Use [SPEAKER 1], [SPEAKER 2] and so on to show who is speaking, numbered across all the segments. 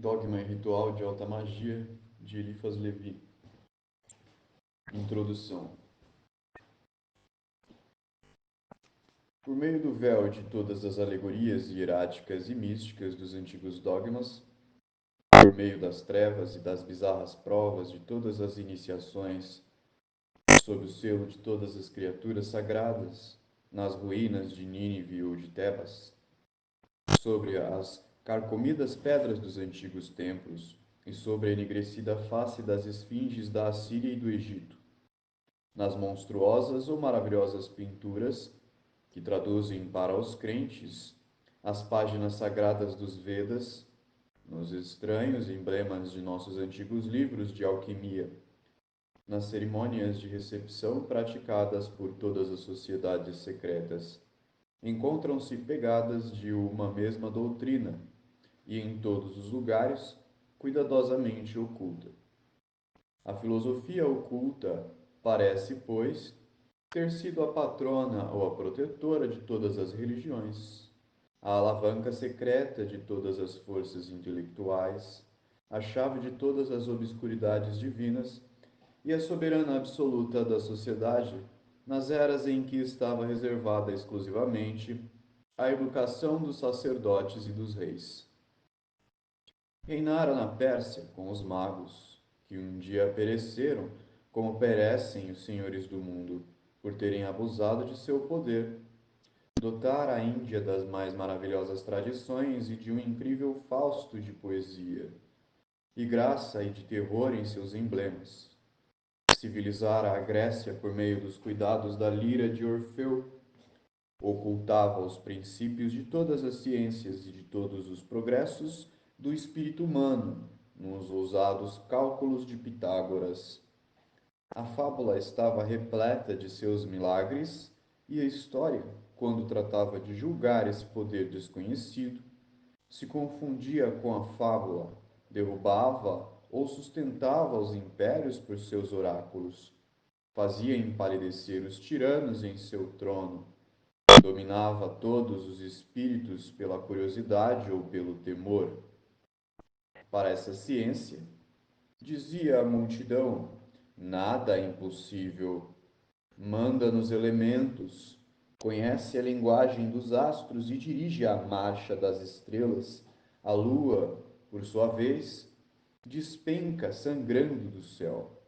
[SPEAKER 1] Dogma e Ritual de Alta Magia, de Eliphas Levi. Introdução. Por meio do véu de todas as alegorias hieráticas e místicas dos antigos dogmas, por meio das trevas e das bizarras provas de todas as iniciações, sob o selo de todas as criaturas sagradas, nas ruínas de Nínive ou de Tebas, sobre as carcomidas pedras dos antigos templos e sobre a enegrecida face das esfinges da Assíria e do Egito, nas monstruosas ou maravilhosas pinturas que traduzem para os crentes as páginas sagradas dos Vedas, nos estranhos emblemas de nossos antigos livros de alquimia, nas cerimônias de recepção praticadas por todas as sociedades secretas, encontram-se pegadas de uma mesma doutrina e em todos os lugares cuidadosamente oculta. A filosofia oculta parece, pois, ter sido a patrona ou a protetora de todas as religiões, a alavanca secreta de todas as forças intelectuais, a chave de todas as obscuridades divinas e a soberana absoluta da sociedade nas eras em que estava reservada exclusivamente à educação dos sacerdotes e dos reis. Reinara na Pérsia com os magos, que um dia pereceram, como perecem os senhores do mundo, por terem abusado de seu poder. Dotara a Índia das mais maravilhosas tradições e de um incrível fausto de poesia, e graça e de terror em seus emblemas. Civilizara a Grécia por meio dos cuidados da lira de Orfeu, ocultava os princípios de todas as ciências e de todos os progressos do espírito humano nos ousados cálculos de Pitágoras. A fábula estava repleta de seus milagres e a história, quando tratava de julgar esse poder desconhecido, se confundia com a fábula, derrubava ou sustentava os impérios por seus oráculos, fazia empalidecer os tiranos em seu trono, dominava todos os espíritos pela curiosidade ou pelo temor. Para essa ciência, dizia a multidão, nada é impossível. Manda nos elementos, conhece a linguagem dos astros e dirige a marcha das estrelas. A lua, por sua vez, despenca sangrando do céu,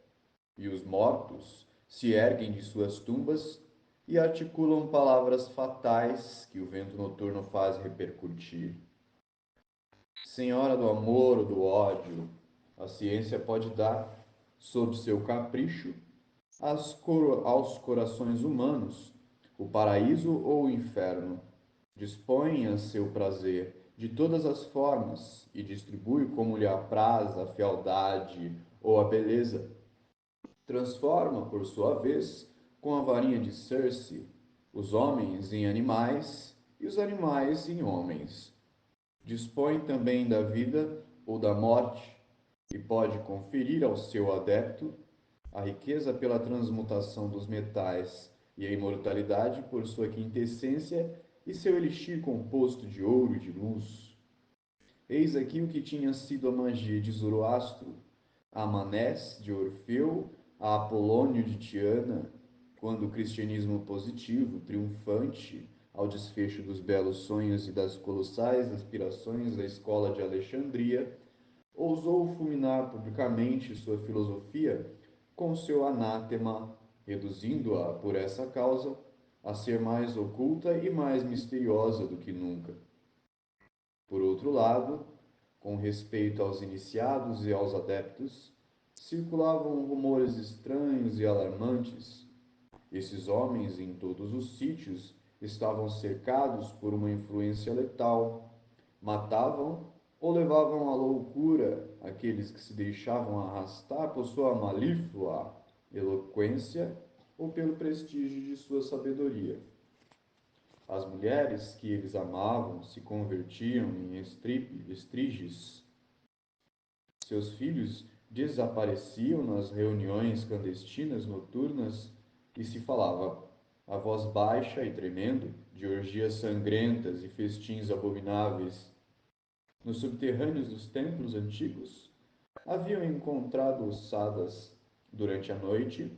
[SPEAKER 1] e os mortos se erguem de suas tumbas e articulam palavras fatais que o vento noturno faz repercutir. Senhora do amor ou do ódio, a ciência pode dar, sob seu capricho, aos corações humanos o paraíso ou o inferno. Dispõe a seu prazer de todas as formas e distribui como lhe apraz a fealdade ou a beleza. Transforma, por sua vez, com a varinha de Circe, os homens em animais e os animais em homens. Dispõe também da vida ou da morte e pode conferir ao seu adepto a riqueza pela transmutação dos metais e a imortalidade por sua quintessência e seu elixir composto de ouro e de luz. Eis aqui o que tinha sido a magia de Zoroastro, a Manés de Orfeu, a Apolônio de Tiana, quando o cristianismo positivo, triunfante, ao desfecho dos belos sonhos e das colossais aspirações da escola de Alexandria, ousou fulminar publicamente sua filosofia com seu anátema, reduzindo-a, por essa causa, a ser mais oculta e mais misteriosa do que nunca. Por outro lado, com respeito aos iniciados e aos adeptos, circulavam rumores estranhos e alarmantes. Esses homens, em todos os sítios, estavam cercados por uma influência letal. Matavam ou levavam à loucura aqueles que se deixavam arrastar por sua malíflua eloquência ou pelo prestígio de sua sabedoria. As mulheres que eles amavam se convertiam em estriges. Seus filhos desapareciam nas reuniões clandestinas noturnas e se falava, a voz baixa e tremendo, de orgias sangrentas e festins abomináveis. Nos subterrâneos dos templos antigos, haviam encontrado ossadas durante a noite,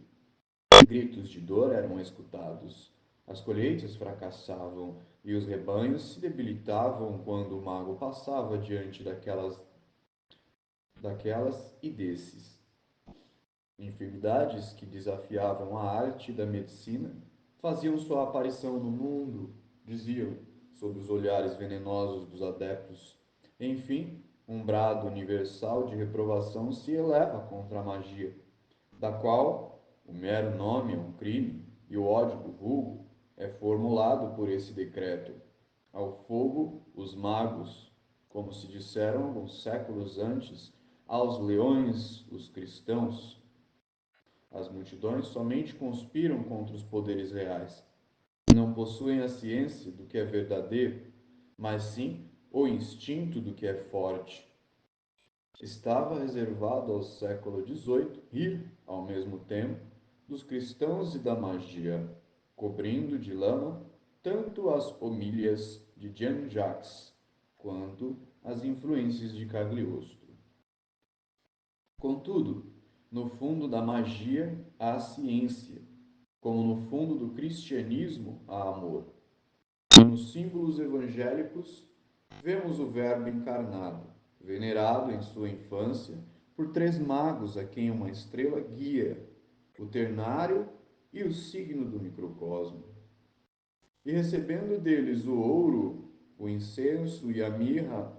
[SPEAKER 1] gritos de dor eram escutados, as colheitas fracassavam e os rebanhos se debilitavam quando o mago passava diante daquelas e desses. Enfermidades que desafiavam a arte da medicina faziam sua aparição no mundo, diziam, sob os olhares venenosos dos adeptos. Enfim, um brado universal de reprovação se eleva contra a magia, da qual o mero nome é um crime e o ódio do vulgo é formulado por esse decreto. Ao fogo, os magos, como se disseram alguns séculos antes, aos leões, os cristãos. As multidões somente conspiram contra os poderes reais. Não possuem a ciência do que é verdadeiro, mas sim o instinto do que é forte. Estava reservado ao século XVIII rir, ao mesmo tempo, dos cristãos e da magia, cobrindo de lama tanto as homílias de Jean-Jacques quanto as influências de Cagliostro. Contudo, no fundo da magia há ciência, como no fundo do cristianismo há amor. E nos símbolos evangélicos vemos o Verbo encarnado, venerado em sua infância por três magos a quem uma estrela guia, o ternário e o signo do microcosmo. E recebendo deles o ouro, o incenso e a mirra,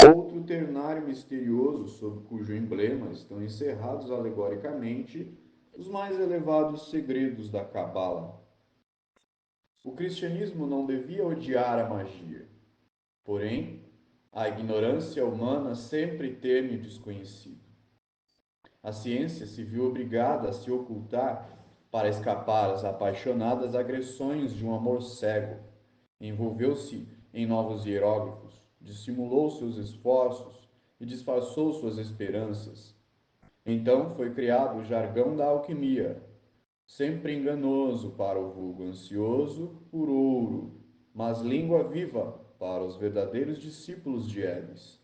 [SPEAKER 1] outro ternário misterioso sob cujo emblema estão encerrados alegoricamente os mais elevados segredos da Cabala. O cristianismo não devia odiar a magia, porém, a ignorância humana sempre teme o desconhecido. A ciência se viu obrigada a se ocultar para escapar às apaixonadas agressões de um amor cego. Envolveu-se em novos hieróglifos, dissimulou seus esforços e disfarçou suas esperanças. Então foi criado o jargão da alquimia, sempre enganoso para o vulgo ansioso por ouro, mas língua viva para os verdadeiros discípulos de Hermes.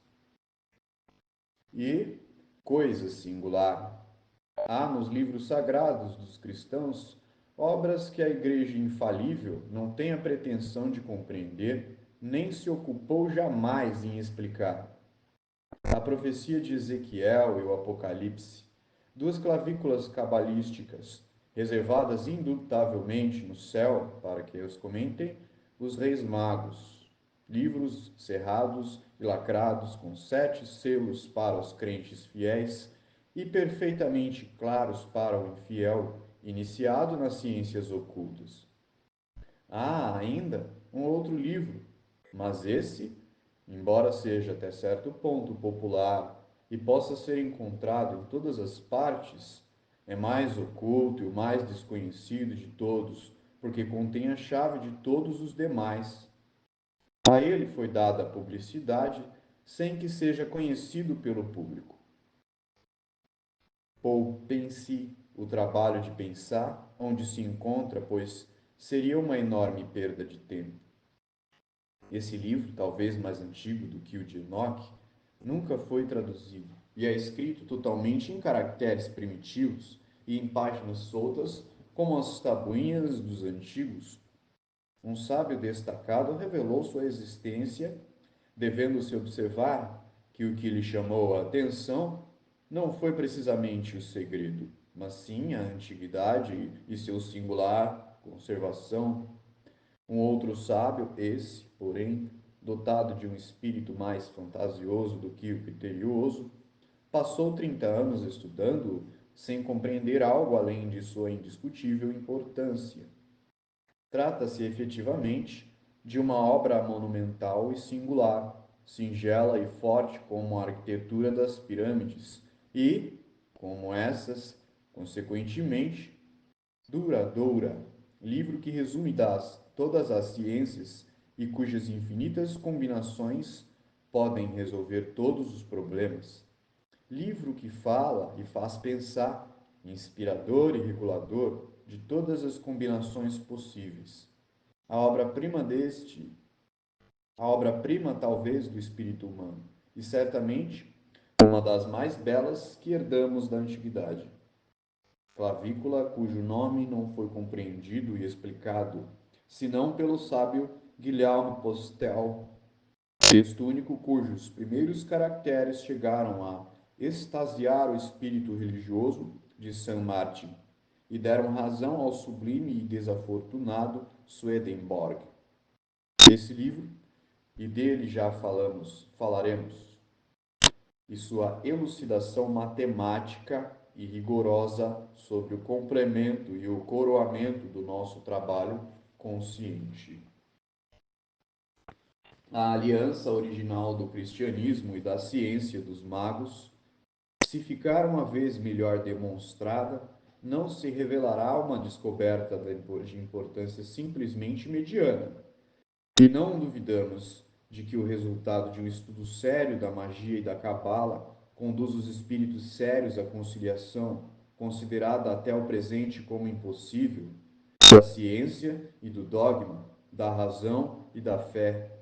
[SPEAKER 1] E, coisa singular, há nos livros sagrados dos cristãos obras que a Igreja infalível não tem a pretensão de compreender, nem se ocupou jamais em explicar. A profecia de Ezequiel e o Apocalipse, duas clavículas cabalísticas, reservadas indubitavelmente no céu para que os comentem os reis magos, livros cerrados e lacrados com 7 selos para os crentes fiéis e perfeitamente claros para o infiel iniciado nas ciências ocultas. Há ainda um outro livro, mas esse, embora seja até certo ponto popular e possa ser encontrado em todas as partes, é mais oculto e o mais desconhecido de todos, porque contém a chave de todos os demais. A ele foi dada a publicidade sem que seja conhecido pelo público. Poupem-se o trabalho de pensar onde se encontra, pois seria uma enorme perda de tempo. Esse livro, talvez mais antigo do que o de Enoch, nunca foi traduzido e é escrito totalmente em caracteres primitivos e em páginas soltas, como as tabuinhas dos antigos. Um sábio destacado revelou sua existência, devendo-se observar que o que lhe chamou a atenção não foi precisamente o segredo, mas sim a antiguidade e seu singular conservação. Um outro sábio, esse, porém, dotado de um espírito mais fantasioso do que o criterioso, passou 30 anos estudando sem compreender algo além de sua indiscutível importância. Trata-se efetivamente de uma obra monumental e singular, singela e forte como a arquitetura das pirâmides e, como essas, consequentemente, duradoura, livro que resume todas as ciências e cujas infinitas combinações podem resolver todos os problemas. Livro que fala e faz pensar, inspirador e regulador de todas as combinações possíveis. A obra-prima deste a obra-prima talvez do espírito humano, e certamente uma das mais belas que herdamos da antiguidade. Clavícula, cujo nome não foi compreendido e explicado, senão pelo sábio Guilherme Postel, texto único cujos primeiros caracteres chegaram a extasiar o espírito religioso de Saint Martin e deram razão ao sublime e desafortunado Swedenborg. Esse livro, e dele já falaremos, e sua elucidação matemática e rigorosa sobre o complemento e o coroamento do nosso trabalho consciente. A aliança original do cristianismo e da ciência dos magos, se ficar uma vez melhor demonstrada, não se revelará uma descoberta de importância simplesmente mediana. E não duvidamos de que o resultado de um estudo sério da magia e da cabala conduz os espíritos sérios à conciliação, considerada até o presente como impossível, da ciência e do dogma, da razão e da fé.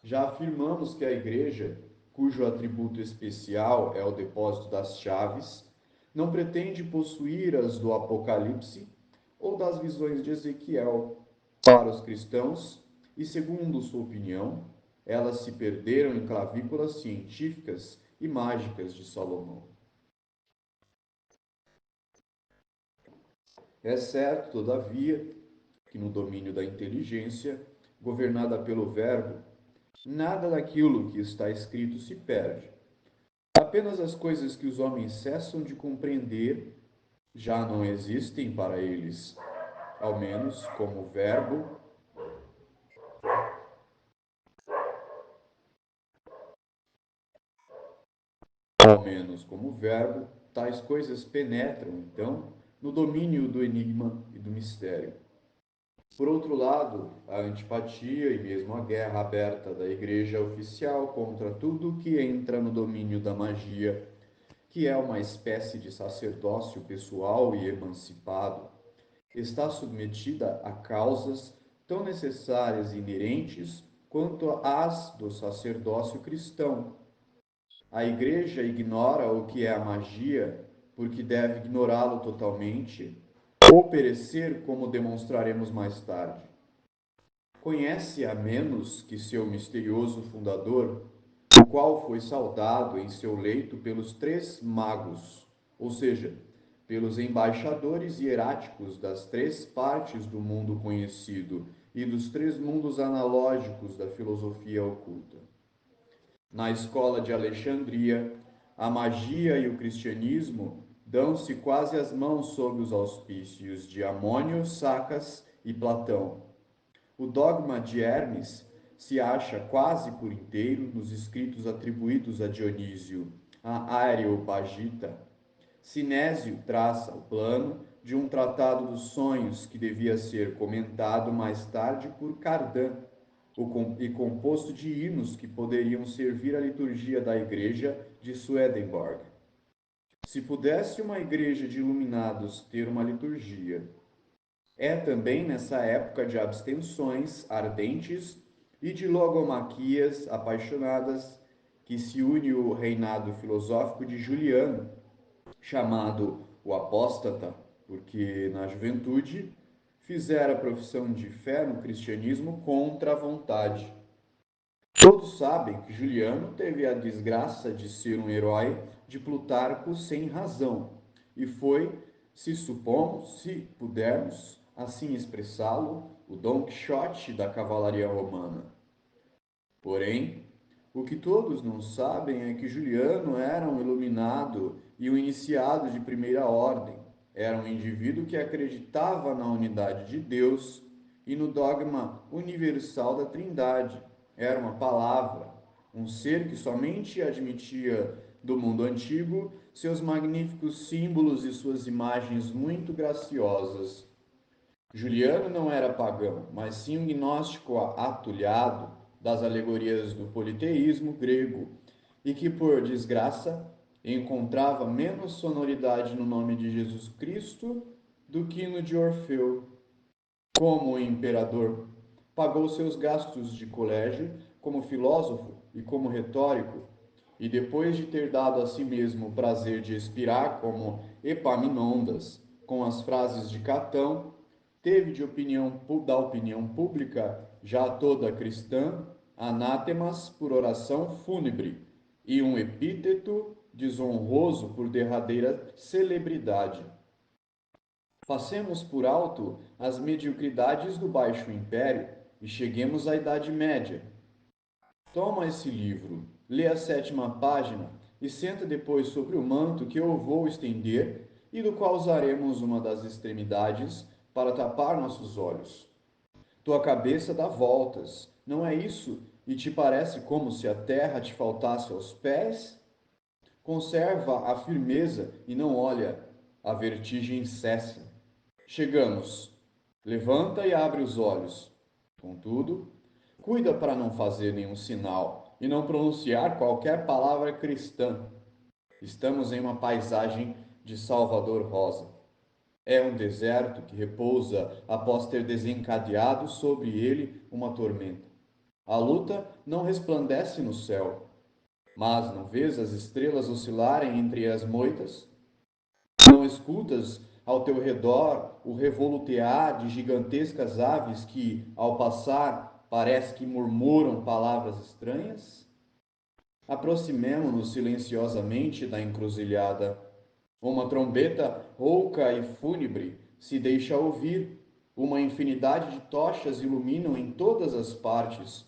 [SPEAKER 1] Já afirmamos que a Igreja, cujo atributo especial é o depósito das chaves, não pretende possuir as do Apocalipse ou das visões de Ezequiel. Para os cristãos, e segundo sua opinião, elas se perderam em clavículas científicas e mágicas de Salomão. É certo, todavia, que no domínio da inteligência, governada pelo Verbo, nada daquilo que está escrito se perde. Apenas as coisas que os homens cessam de compreender já não existem para eles, ao menos como verbo, tais coisas penetram, então, no domínio do enigma e do mistério. Por outro lado, a antipatia e mesmo a guerra aberta da Igreja oficial contra tudo que entra no domínio da magia, que é uma espécie de sacerdócio pessoal e emancipado, está submetida a causas tão necessárias e inerentes quanto as do sacerdócio cristão. A Igreja ignora o que é a magia, porque deve ignorá-lo totalmente, ou perecer, como demonstraremos mais tarde. Conhece a menos que seu misterioso fundador, o qual foi saudado em seu leito pelos três magos, ou seja, pelos embaixadores hieráticos das três partes do mundo conhecido e dos três mundos analógicos da filosofia oculta. Na escola de Alexandria, a magia e o cristianismo dão-se quase as mãos sob os auspícios de Amônio, Sacas e Platão. O dogma de Hermes se acha quase por inteiro nos escritos atribuídos a Dionísio, a Areopagita. Sinésio traça o plano de um tratado dos sonhos que devia ser comentado mais tarde por Cardan e composto de hinos que poderiam servir à liturgia da igreja de Swedenborg. Se pudesse uma igreja de iluminados ter uma liturgia, é também nessa época de abstenções ardentes e de logomaquias apaixonadas que se une o reinado filosófico de Juliano, chamado o apóstata, porque na juventude fizera profissão de fé no cristianismo contra a vontade. Todos sabem que Juliano teve a desgraça de ser um herói de Plutarco sem razão, e foi, se supomos, se pudermos assim expressá-lo, o Dom Quixote da cavalaria romana. Porém, o que todos não sabem é que Juliano era um iluminado e um iniciado de primeira ordem. Era um indivíduo que acreditava na unidade de Deus e no dogma universal da Trindade. Era uma palavra, um ser que somente admitia do mundo antigo seus magníficos símbolos e suas imagens muito graciosas. Juliano não era pagão, mas sim um gnóstico atulhado das alegorias do politeísmo grego e que, por desgraça, encontrava menos sonoridade no nome de Jesus Cristo do que no de Orfeu. Como o imperador pagou seus gastos de colégio como filósofo e como retórico, e depois de ter dado a si mesmo o prazer de expirar como Epaminondas com as frases de Catão, teve da opinião pública, já toda cristã, anátemas por oração fúnebre e um epíteto desonroso por derradeira celebridade. Passemos por alto as mediocridades do Baixo Império e cheguemos à Idade Média. Toma esse livro, lê a 7ª página e senta depois sobre o manto que eu vou estender e do qual usaremos uma das extremidades para tapar nossos olhos. Tua cabeça dá voltas, não é isso? E te parece como se a terra te faltasse aos pés? Conserva a firmeza e não olha, a vertigem cessa. Chegamos. Levanta e abre os olhos. Contudo, cuida para não fazer nenhum sinal e não pronunciar qualquer palavra cristã. Estamos em uma paisagem de Salvador Rosa. É um deserto que repousa após ter desencadeado sobre ele uma tormenta. A luta não resplandece no céu, mas não vês as estrelas oscilarem entre as moitas? Não escutas ao teu redor o revolutear de gigantescas aves que, ao passar, parece que murmuram palavras estranhas? Aproximemo-nos silenciosamente da encruzilhada. Uma trombeta rouca e fúnebre se deixa ouvir. Uma infinidade de tochas iluminam em todas as partes.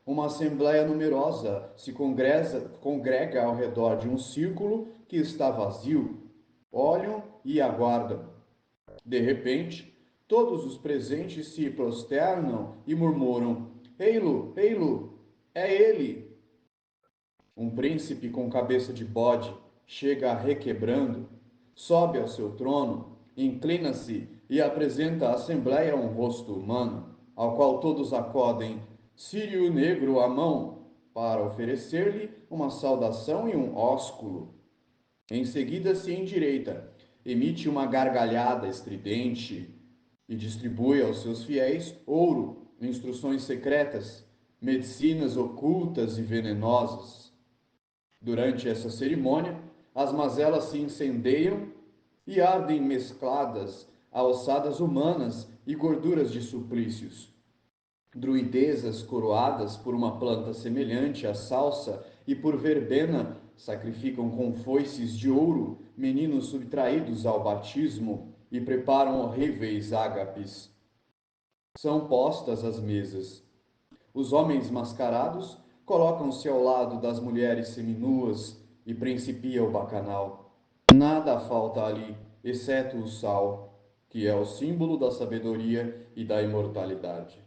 [SPEAKER 1] Uma assembleia numerosa se congrega ao redor de um círculo que está vazio. Olham e aguardam. De repente, todos os presentes se prosternam e murmuram: Ei-lo, ei-lo, é ele! Um príncipe com cabeça de bode chega requebrando, sobe ao seu trono, inclina-se e apresenta à Assembleia um rosto humano, ao qual todos acodem, círio negro à mão, para oferecer-lhe uma saudação e um ósculo. Em seguida se endireita, emite uma gargalhada estridente e distribui aos seus fiéis ouro, instruções secretas, medicinas ocultas e venenosas. Durante essa cerimônia, as mazelas se incendeiam e ardem mescladas a ossadas humanas e gorduras de suplícios. Druidezas coroadas por uma planta semelhante à salsa e por verbena sacrificam com foices de ouro meninos subtraídos ao batismo e preparam horríveis ágapes. São postas as mesas. Os homens mascarados colocam-se ao lado das mulheres seminuas e principia o bacanal. Nada falta ali, exceto o sal, que é o símbolo da sabedoria e da imortalidade.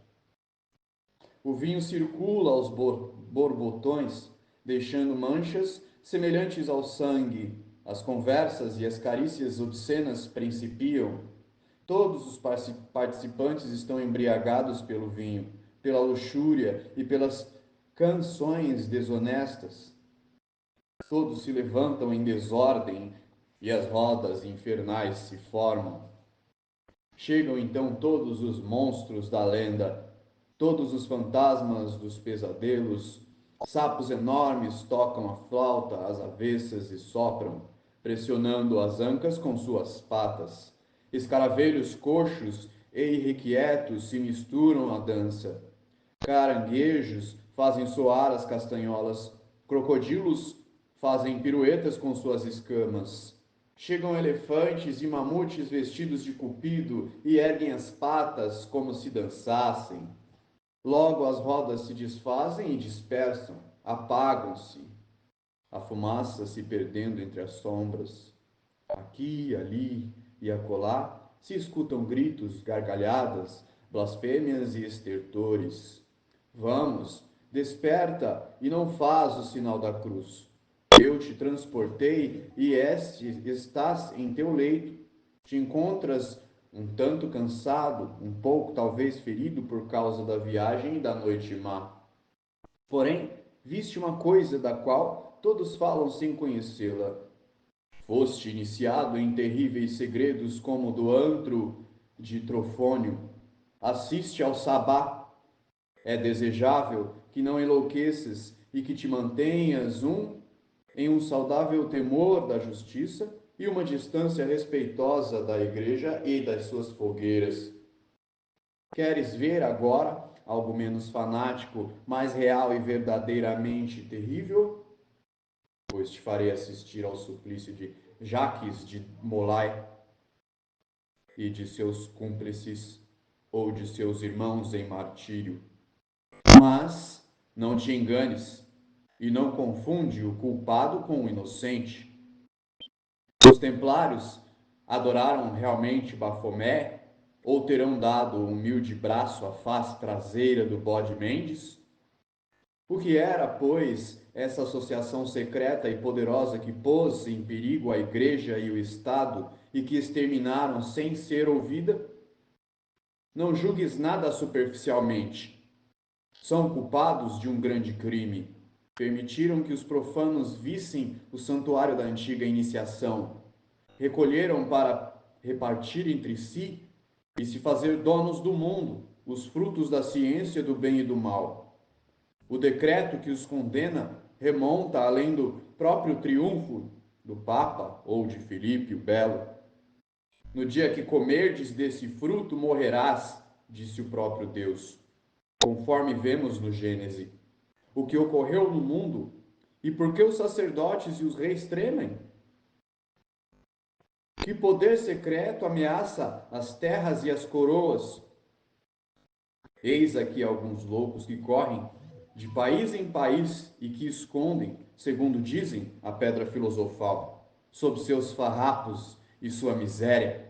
[SPEAKER 1] O vinho circula aos borbotões, deixando manchas semelhantes ao sangue. As conversas e as carícias obscenas principiam. Todos os participantes estão embriagados pelo vinho, pela luxúria e pelas canções desonestas. Todos se levantam em desordem e as rodas infernais se formam. Chegam então todos os monstros da lenda, todos os fantasmas dos pesadelos. Sapos enormes tocam a flauta às avessas e sopram, pressionando as ancas com suas patas. Escaravelhos coxos e irrequietos se misturam à dança. Caranguejos fazem soar as castanholas. Crocodilos fazem piruetas com suas escamas. Chegam elefantes e mamutes vestidos de cupido e erguem as patas como se dançassem. Logo as rodas se desfazem e dispersam, apagam-se, a fumaça se perdendo entre as sombras. Aqui, ali e acolá se escutam gritos, gargalhadas, blasfêmias e estertores. Vamos, desperta e não faz o sinal da cruz. Eu te transportei e estás em teu leito. Te encontras um tanto cansado, um pouco talvez ferido por causa da viagem e da noite má. Porém, viste uma coisa da qual todos falam sem conhecê-la. Foste iniciado em terríveis segredos como o do antro de Trofônio. Assiste ao sabá. É desejável que não enlouqueças e que te mantenhas em um saudável temor da justiça e uma distância respeitosa da igreja e das suas fogueiras. Queres ver agora algo menos fanático, mais real e verdadeiramente terrível? Pois te farei assistir ao suplício de Jacques de Molay e de seus cúmplices ou de seus irmãos em martírio. Mas não te enganes e não confunde o culpado com o inocente. Os templários adoraram realmente Bafomé ou terão dado um humilde braço à face traseira do bode Mendes? O que era, pois, essa associação secreta e poderosa que pôs em perigo a Igreja e o Estado e que exterminaram sem ser ouvida? Não julgues nada superficialmente. São culpados de um grande crime. Permitiram que os profanos vissem o santuário da antiga iniciação. Recolheram para repartir entre si e se fazer donos do mundo, os frutos da ciência do bem e do mal. O decreto que os condena remonta além do próprio triunfo do Papa ou de Filipe o Belo. No dia que comerdes desse fruto, morrerás, disse o próprio Deus, conforme vemos no Gênesis. O que ocorreu no mundo e por que os sacerdotes e os reis tremem? Que poder secreto ameaça as terras e as coroas? Eis aqui alguns loucos que correm de país em país e que escondem, segundo dizem, a pedra filosofal, sob seus farrapos e sua miséria.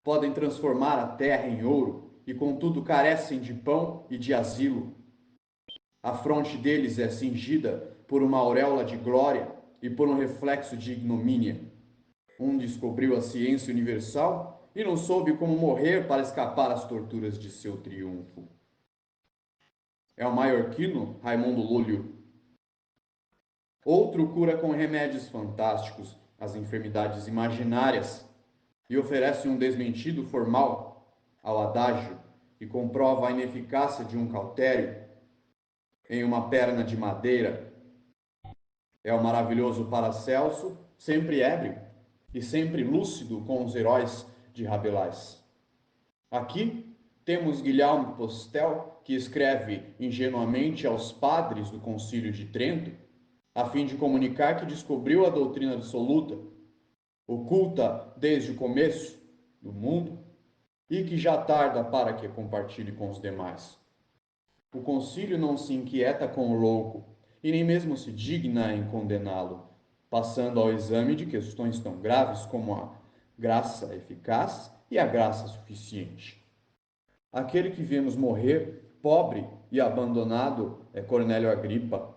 [SPEAKER 1] Podem transformar a terra em ouro e, contudo, carecem de pão e de asilo. A fronte deles é cingida por uma auréola de glória e por um reflexo de ignomínia. Um descobriu a ciência universal e não soube como morrer para escapar às torturas de seu triunfo. É o maiorquino Raimundo Lúlio. Outro cura com remédios fantásticos as enfermidades imaginárias e oferece um desmentido formal ao adágio e comprova a ineficácia de um cautério em uma perna de madeira. É o maravilhoso Paracelso, sempre ébrio e sempre lúcido com os heróis de Rabelais. Aqui temos Guilherme Postel, que escreve ingenuamente aos padres do Concílio de Trento, a fim de comunicar que descobriu a doutrina absoluta, oculta desde o começo do mundo, e que já tarda para que compartilhe com os demais. O concílio não se inquieta com o louco, e nem mesmo se digna em condená-lo, passando ao exame de questões tão graves como a graça eficaz e a graça suficiente. Aquele que vemos morrer, pobre e abandonado, é Cornélio Agripa,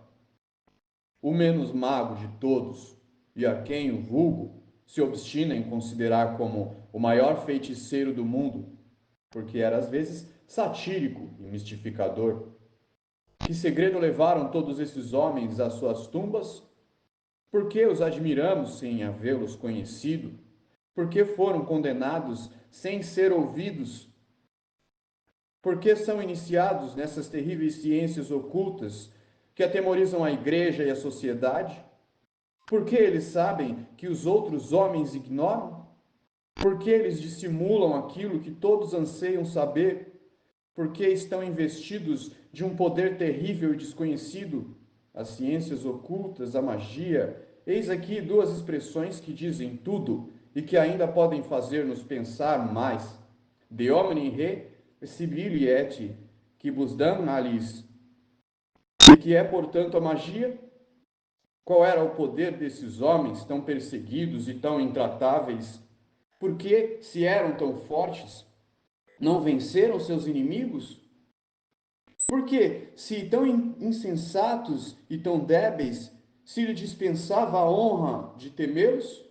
[SPEAKER 1] o menos mago de todos, e a quem o vulgo se obstina em considerar como o maior feiticeiro do mundo, porque era às vezes satírico e mistificador. Que segredo levaram todos esses homens às suas tumbas? Por que os admiramos sem havê-los conhecido? Por que foram condenados sem ser ouvidos? Por que são iniciados nessas terríveis ciências ocultas que atemorizam a igreja e a sociedade? Por que eles sabem que os outros homens ignoram? Por que eles dissimulam aquilo que todos anseiam saber? Por que estão investidos de um poder terrível e desconhecido? As ciências ocultas, a magia. Eis aqui duas expressões que dizem tudo e que ainda podem fazer-nos pensar mais. De hominem re sibili et quibus damnalis. E que é, portanto, a magia? Qual era o poder desses homens tão perseguidos e tão intratáveis? Por que, se eram tão fortes, não venceram seus inimigos? Por que, se tão insensatos e tão débeis, se lhe dispensava a honra de temê-los?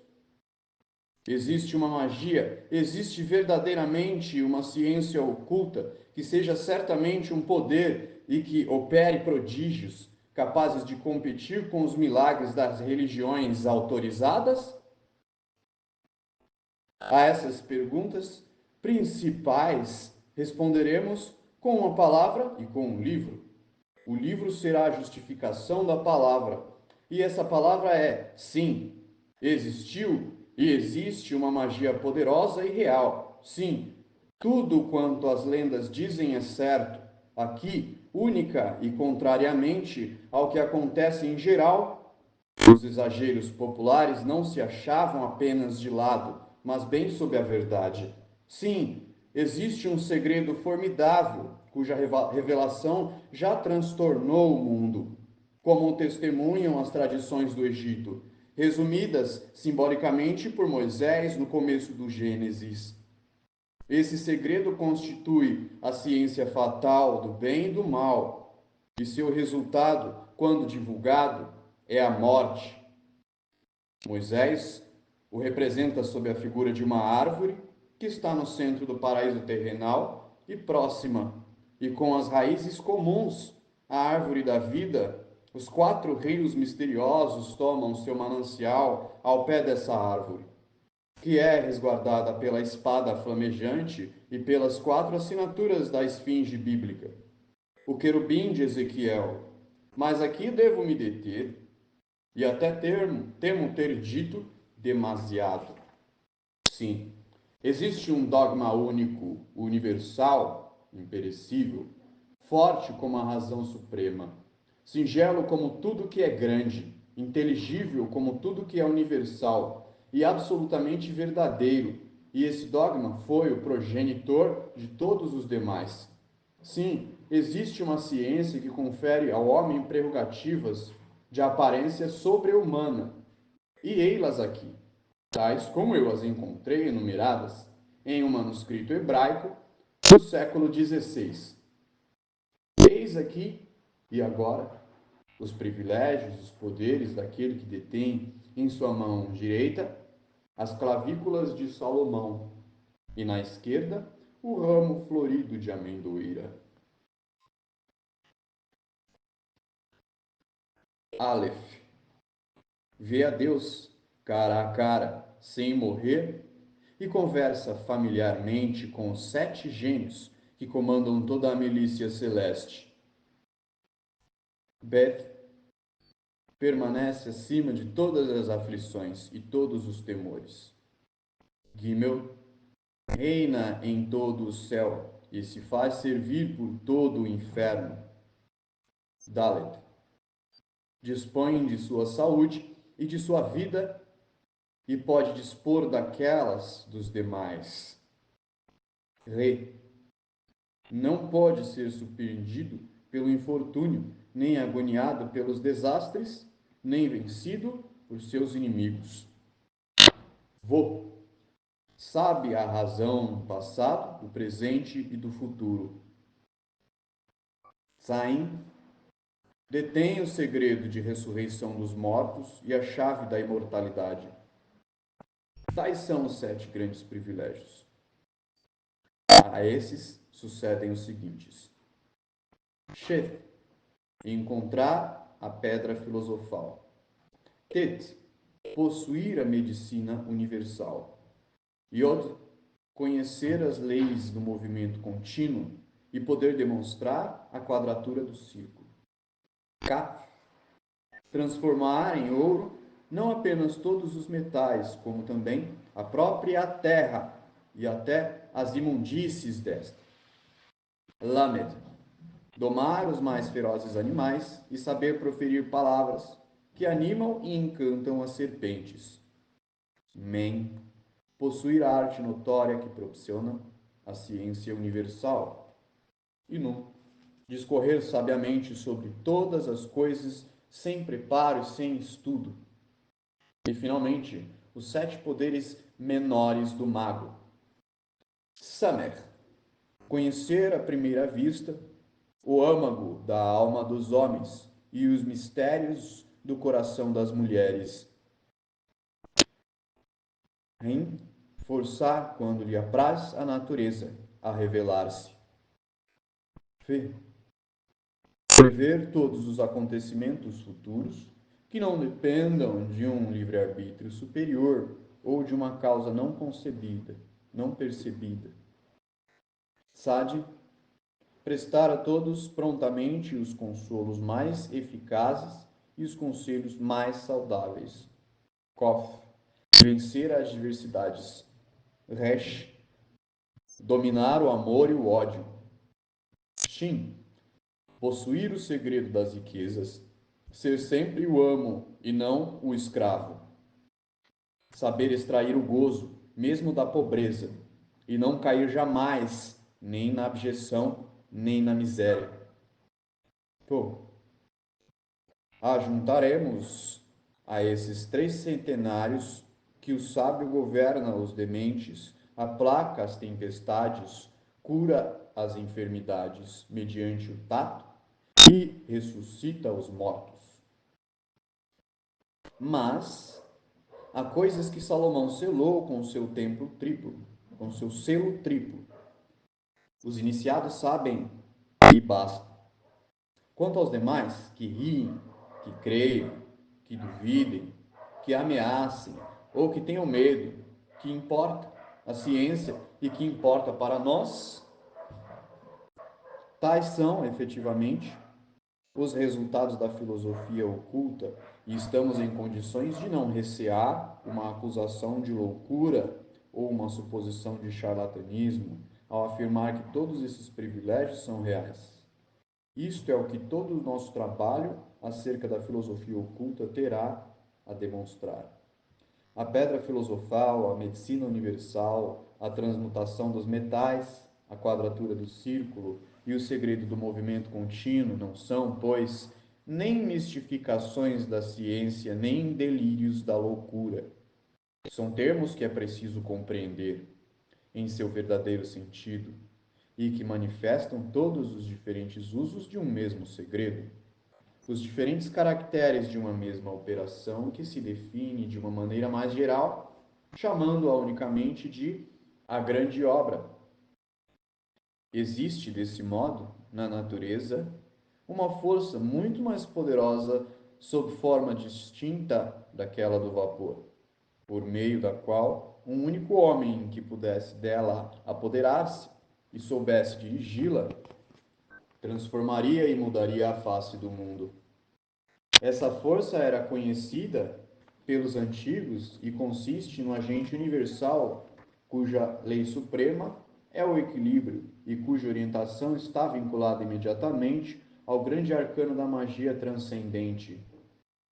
[SPEAKER 1] Existe uma magia, existe verdadeiramente uma ciência oculta, que seja certamente um poder e que opere prodígios, capazes de competir com os milagres das religiões autorizadas? A essas perguntas principais responderemos com uma palavra e com um livro. O livro será a justificação da palavra. E essa palavra é: sim, existiu e existe uma magia poderosa e real. Sim, tudo quanto as lendas dizem é certo. Aqui, única e contrariamente ao que acontece em geral, os exageros populares não se achavam apenas de lado, mas bem sob a verdade. Sim, existe um segredo formidável, cuja revelação já transtornou o mundo, como testemunham as tradições do Egito, resumidas simbolicamente por Moisés no começo do Gênesis. Esse segredo constitui a ciência fatal do bem e do mal, e seu resultado, quando divulgado, é a morte. Moisés o representa sob a figura de uma árvore que está no centro do paraíso terrenal e próxima, e com as raízes comuns à árvore da vida. Os 4 rios misteriosos tomam seu manancial ao pé dessa árvore, que é resguardada pela espada flamejante e pelas 4 assinaturas da esfinge bíblica, o querubim de Ezequiel. Mas aqui devo me deter, e até temo ter dito demasiado. Sim, existe um dogma único, universal, imperecível, forte como a razão suprema, singelo como tudo que é grande, inteligível como tudo que é universal e absolutamente verdadeiro. E esse dogma foi o progenitor de todos os demais. Sim, existe uma ciência que confere ao homem prerrogativas de aparência sobre-humana, e ei-las aqui, tais como eu as encontrei enumeradas em um manuscrito hebraico do século XVI. Eis aqui e agora os privilégios, os poderes daquele que detém em sua mão direita as clavículas de Salomão e na esquerda o ramo florido de amendoeira. Aleph. Vê a Deus cara a cara, sem morrer, e conversa familiarmente com os 7 gênios que comandam toda a milícia celeste. Beth permanece acima de todas as aflições e todos os temores. Gimel reina em todo o céu e se faz servir por todo o inferno. Dalet dispõe de sua saúde e de sua vida e pode dispor daquelas dos demais. Re não pode ser surpreendido pelo infortúnio, nem agoniado pelos desastres, nem vencido por seus inimigos. Vô sabe a razão do passado, do presente e do futuro. Saim detém o segredo de ressurreição dos mortos e a chave da imortalidade. Tais são os 7 grandes privilégios. A esses sucedem os seguintes: Sheth, encontrar a pedra filosofal. Tet, possuir a medicina universal. Yod, conhecer as leis do movimento contínuo e poder demonstrar a quadratura do círculo. Kaf, transformar em ouro não apenas todos os metais, como também a própria terra e até as imundícies desta. Lamed, domar os mais ferozes animais e saber proferir palavras que animam e encantam as serpentes. Men, possuir a arte notória que proporciona a ciência universal. E Nun, discorrer sabiamente sobre todas as coisas sem preparo e sem estudo. E, finalmente, os 7 poderes menores do mago. Samer, conhecer à primeira vista o âmago da alma dos homens e os mistérios do coração das mulheres. Rim, forçar, quando lhe apraz, a natureza a revelar-se. Fê, prever todos os acontecimentos futuros que não dependam de um livre-arbítrio superior ou de uma causa não concebida, não percebida. Sade, prestar a todos prontamente os consolos mais eficazes e os conselhos mais saudáveis. Kof, vencer as adversidades. Resh, dominar o amor e o ódio. Shin, possuir o segredo das riquezas, ser sempre o amo e não o escravo. Saber extrair o gozo, mesmo da pobreza, e não cair jamais nem na abjeção, nem na miséria. Pô, ajuntaremos a esses 3 centenários que o sábio governa os dementes, aplaca as tempestades, cura as enfermidades mediante o tato e ressuscita os mortos. Mas há coisas que Salomão selou com seu templo triplo, com seu selo triplo. Os iniciados sabem e basta. Quanto aos demais, que riem, que creiam, que duvidem, que ameacem ou que tenham medo, que importa a ciência e que importa para nós, tais são, efetivamente, os resultados da filosofia oculta e estamos em condições de não recear uma acusação de loucura ou uma suposição de charlatanismo ao afirmar que todos esses privilégios são reais. Isto é o que todo o nosso trabalho acerca da filosofia oculta terá a demonstrar. A pedra filosofal, a medicina universal, a transmutação dos metais, a quadratura do círculo e o segredo do movimento contínuo não são, pois, nem mistificações da ciência, nem delírios da loucura. São termos que é preciso compreender em seu verdadeiro sentido e que manifestam todos os diferentes usos de um mesmo segredo, os diferentes caracteres de uma mesma operação que se define de uma maneira mais geral, chamando-a unicamente de a grande obra. Existe, desse modo, na natureza, uma força muito mais poderosa sob forma distinta daquela do vapor, por meio da qual um único homem que pudesse dela apoderar-se e soubesse dirigi-la, transformaria e mudaria a face do mundo. Essa força era conhecida pelos antigos e consiste no agente universal cuja lei suprema é o equilíbrio e cuja orientação está vinculada imediatamente ao grande arcano da magia transcendente.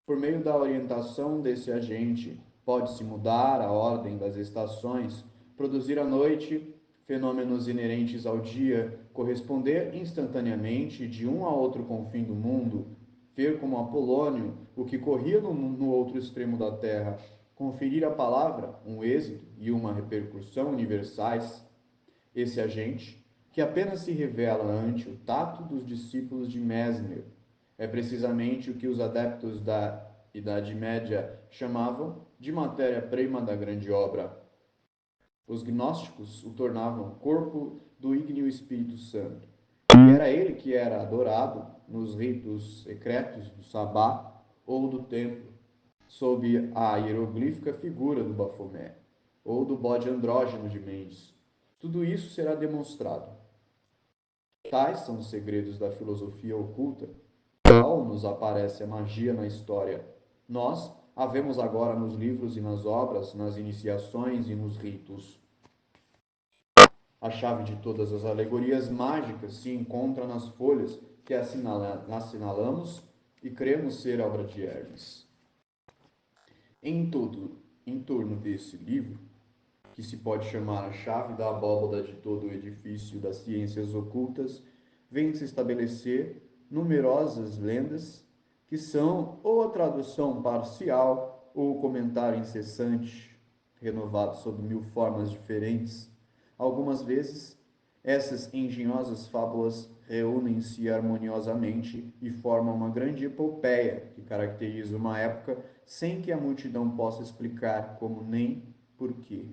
[SPEAKER 1] Por meio da orientação desse agente, pode-se mudar a ordem das estações, produzir a noite, fenômenos inerentes ao dia, corresponder instantaneamente de um a outro confim do mundo, ver como Apolônio o que corria no outro extremo da terra, conferir à palavra um êxito e uma repercussão universais. Esse agente, que apenas se revela ante o tato dos discípulos de Mesmer, é precisamente o que os adeptos da Idade Média chamavam de matéria-prima da grande obra. Os gnósticos o tornavam corpo do ígneo Espírito Santo. E era ele que era adorado nos ritos secretos do sabá ou do templo, sob a hieroglífica figura do Bafomé, ou do bode andrógeno de Mendes. Tudo isso será demonstrado. Tais são os segredos da filosofia oculta. Tal nos aparece a magia na história. Nós a vemos agora nos livros e nas obras, nas iniciações e nos ritos. A chave de todas as alegorias mágicas se encontra nas folhas que assinalamos e cremos ser obra de Hermes. Em torno desse livro, que se pode chamar a chave da abóbada de todo o edifício das ciências ocultas, vem se estabelecer numerosas lendas que são ou a tradução parcial ou o comentário incessante, renovado sob 1000 formas diferentes. Algumas vezes, essas engenhosas fábulas reúnem-se harmoniosamente e formam uma grande epopeia que caracteriza uma época sem que a multidão possa explicar como nem porquê.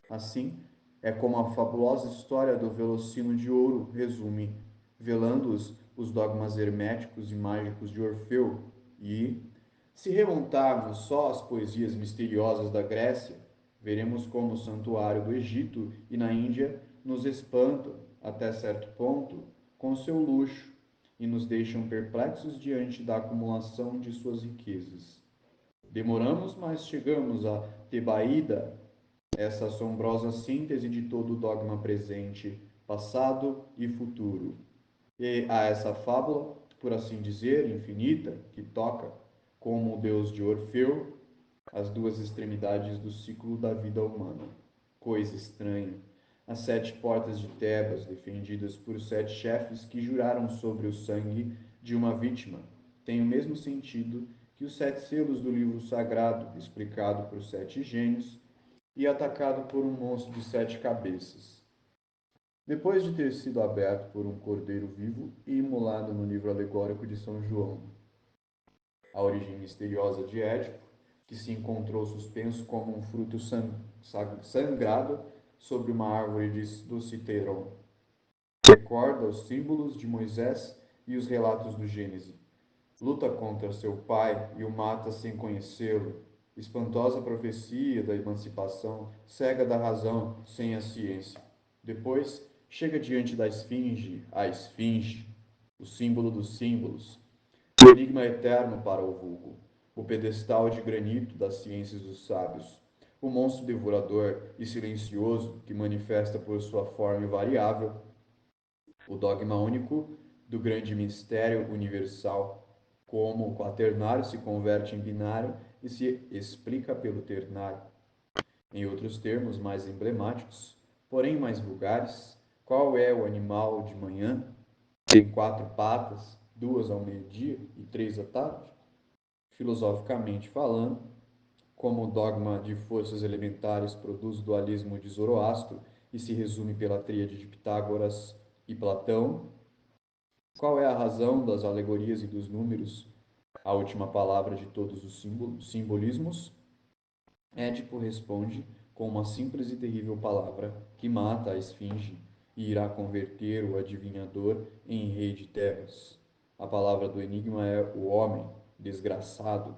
[SPEAKER 1] Assim, é como a fabulosa história do Velocino de Ouro resume, velando os dogmas herméticos e mágicos de Orfeu, e, se remontarmos só às poesias misteriosas da Grécia, veremos como o santuário do Egito e na Índia nos espantam, até certo ponto, com seu luxo e nos deixam perplexos diante da acumulação de suas riquezas. Demoramos, mas chegamos a Tebaída, essa assombrosa síntese de todo o dogma presente, passado e futuro. E a essa fábula, por assim dizer, infinita, que toca, como o deus de Orfeu, as duas extremidades do ciclo da vida humana. Coisa estranha. As 7 portas de Tebas, defendidas por 7 chefes que juraram sobre o sangue de uma vítima, têm o mesmo sentido que os 7 selos do livro sagrado, explicado por 7 gênios e atacado por um monstro de 7 cabeças. Depois de ter sido aberto por um cordeiro vivo e imolado no livro alegórico de São João, a origem misteriosa de Édipo, que se encontrou suspenso como um fruto sangrado sobre uma árvore do Citeron. Recorda os símbolos de Moisés e os relatos do Gênesis. Luta contra seu pai e o mata sem conhecê-lo. Espantosa profecia da emancipação, cega da razão, sem a ciência. Depois, chega diante da esfinge, a esfinge, o símbolo dos símbolos, o enigma eterno para o vulgo, o pedestal de granito das ciências dos sábios, o monstro devorador e silencioso que manifesta por sua forma invariável o dogma único do grande mistério universal, como o quaternário se converte em binário e se explica pelo ternário. Em outros termos mais emblemáticos, porém mais vulgares, qual é o animal de manhã? Tem 4 patas, 2 ao meio-dia e 3 à tarde? Filosoficamente falando, como o dogma de forças elementares produz o dualismo de Zoroastro e se resume pela tríade de Pitágoras e Platão, qual é a razão das alegorias e dos números, a última palavra de todos os simbolismos? Édipo responde com uma simples e terrível palavra que mata a esfinge e irá converter o adivinhador em rei de Tebas. A palavra do enigma é o homem, desgraçado,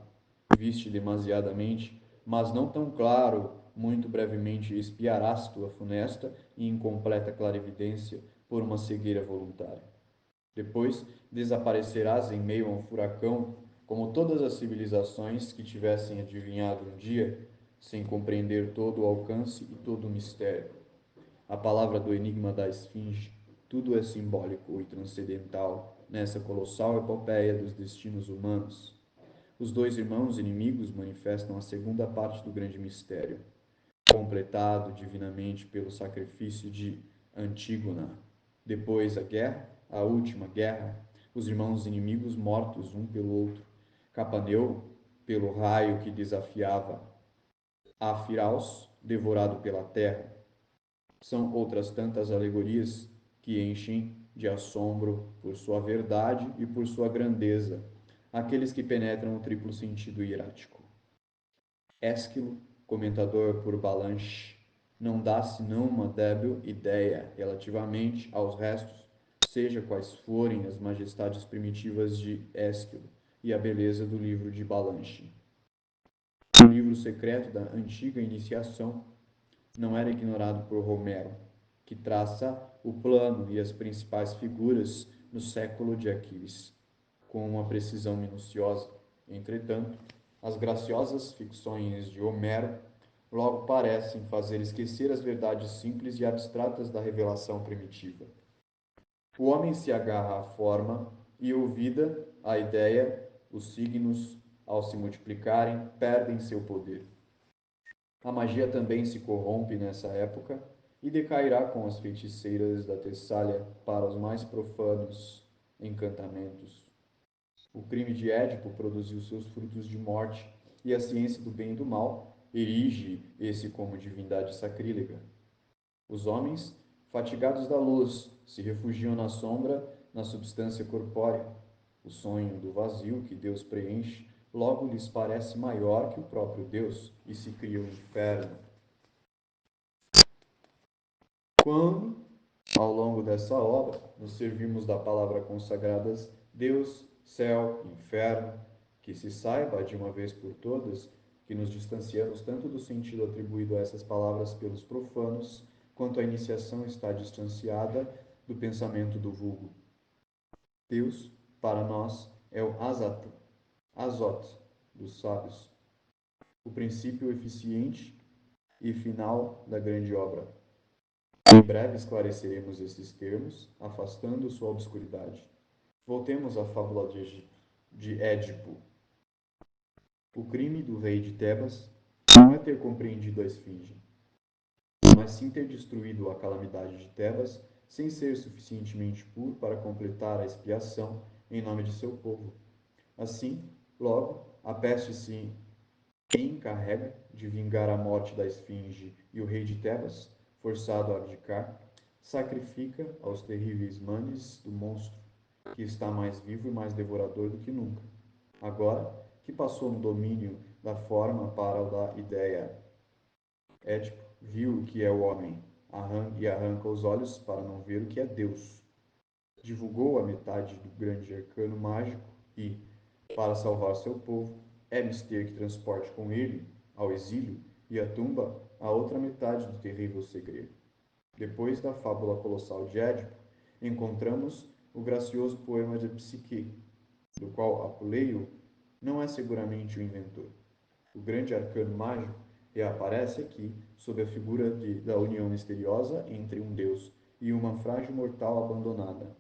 [SPEAKER 1] viste demasiadamente, mas não tão claro, muito brevemente espiarás tua funesta e incompleta clarividência por uma cegueira voluntária. Depois desaparecerás em meio a um furacão, como todas as civilizações que tivessem adivinhado um dia, sem compreender todo o alcance e todo o mistério. A palavra do enigma da esfinge, tudo é simbólico e transcendental nessa colossal epopeia dos destinos humanos. Os 2 irmãos inimigos manifestam a segunda parte do grande mistério, completado divinamente pelo sacrifício de Antígona. Depois a guerra, a última guerra, os irmãos inimigos mortos um pelo outro, Capaneu pelo raio que desafiava, Afiraus devorado pela terra. São outras tantas alegorias que enchem de assombro por sua verdade e por sua grandeza aqueles que penetram o triplo sentido hierático. Ésquilo, comentador por Balanche, não dá senão uma débil ideia relativamente aos restos, seja quais forem as majestades primitivas de Ésquilo e a beleza do livro de Balanche. O livro secreto da antiga iniciação não era ignorado por Romero, que traça o plano e as principais figuras no século de Aquiles, com uma precisão minuciosa. Entretanto, as graciosas ficções de Homero logo parecem fazer esquecer as verdades simples e abstratas da revelação primitiva. O homem se agarra à forma e, ouvida a ideia, os signos, ao se multiplicarem, perdem seu poder. A magia também se corrompe nessa época e decairá com as feiticeiras da Tessália para os mais profanos encantamentos. O crime de Édipo produziu seus frutos de morte e a ciência do bem e do mal erige esse como divindade sacrílega. Os homens, fatigados da luz, se refugiam na sombra, na substância corpórea. O sonho do vazio que Deus preenche logo lhes parece maior que o próprio Deus e se cria o inferno. Quando, ao longo dessa obra, nos servimos da palavra consagradas Deus, céu, inferno, que se saiba de uma vez por todas que nos distanciamos tanto do sentido atribuído a essas palavras pelos profanos, quanto a iniciação está distanciada do pensamento do vulgo. Deus, para nós, é o Azot dos sábios, o princípio eficiente e final da grande obra. Em breve esclareceremos esses termos, afastando sua obscuridade. Voltemos à fábula de Édipo. O crime do rei de Tebas não é ter compreendido a esfinge, mas sim ter destruído a calamidade de Tebas sem ser suficientemente puro para completar a expiação em nome de seu povo. Assim, logo, a peste se encarrega de vingar a morte da esfinge e o rei de Tebas, forçado a abdicar, sacrifica aos terríveis manes do monstro, que está mais vivo e mais devorador do que nunca. Agora que passou no domínio da forma para o da ideia, Édipo viu o que é o homem e arranca os olhos para não ver o que é Deus. Divulgou a metade do grande arcano mágico e, para salvar seu povo, é mister que transporte com ele, ao exílio e à tumba, a outra metade do terrível segredo. Depois da fábula colossal de Édipo, encontramos o gracioso poema de Psique, do qual Apuleio não é seguramente o inventor. O grande arcano mágico reaparece aqui sob a figura da união misteriosa entre um deus e uma frágil mortal abandonada,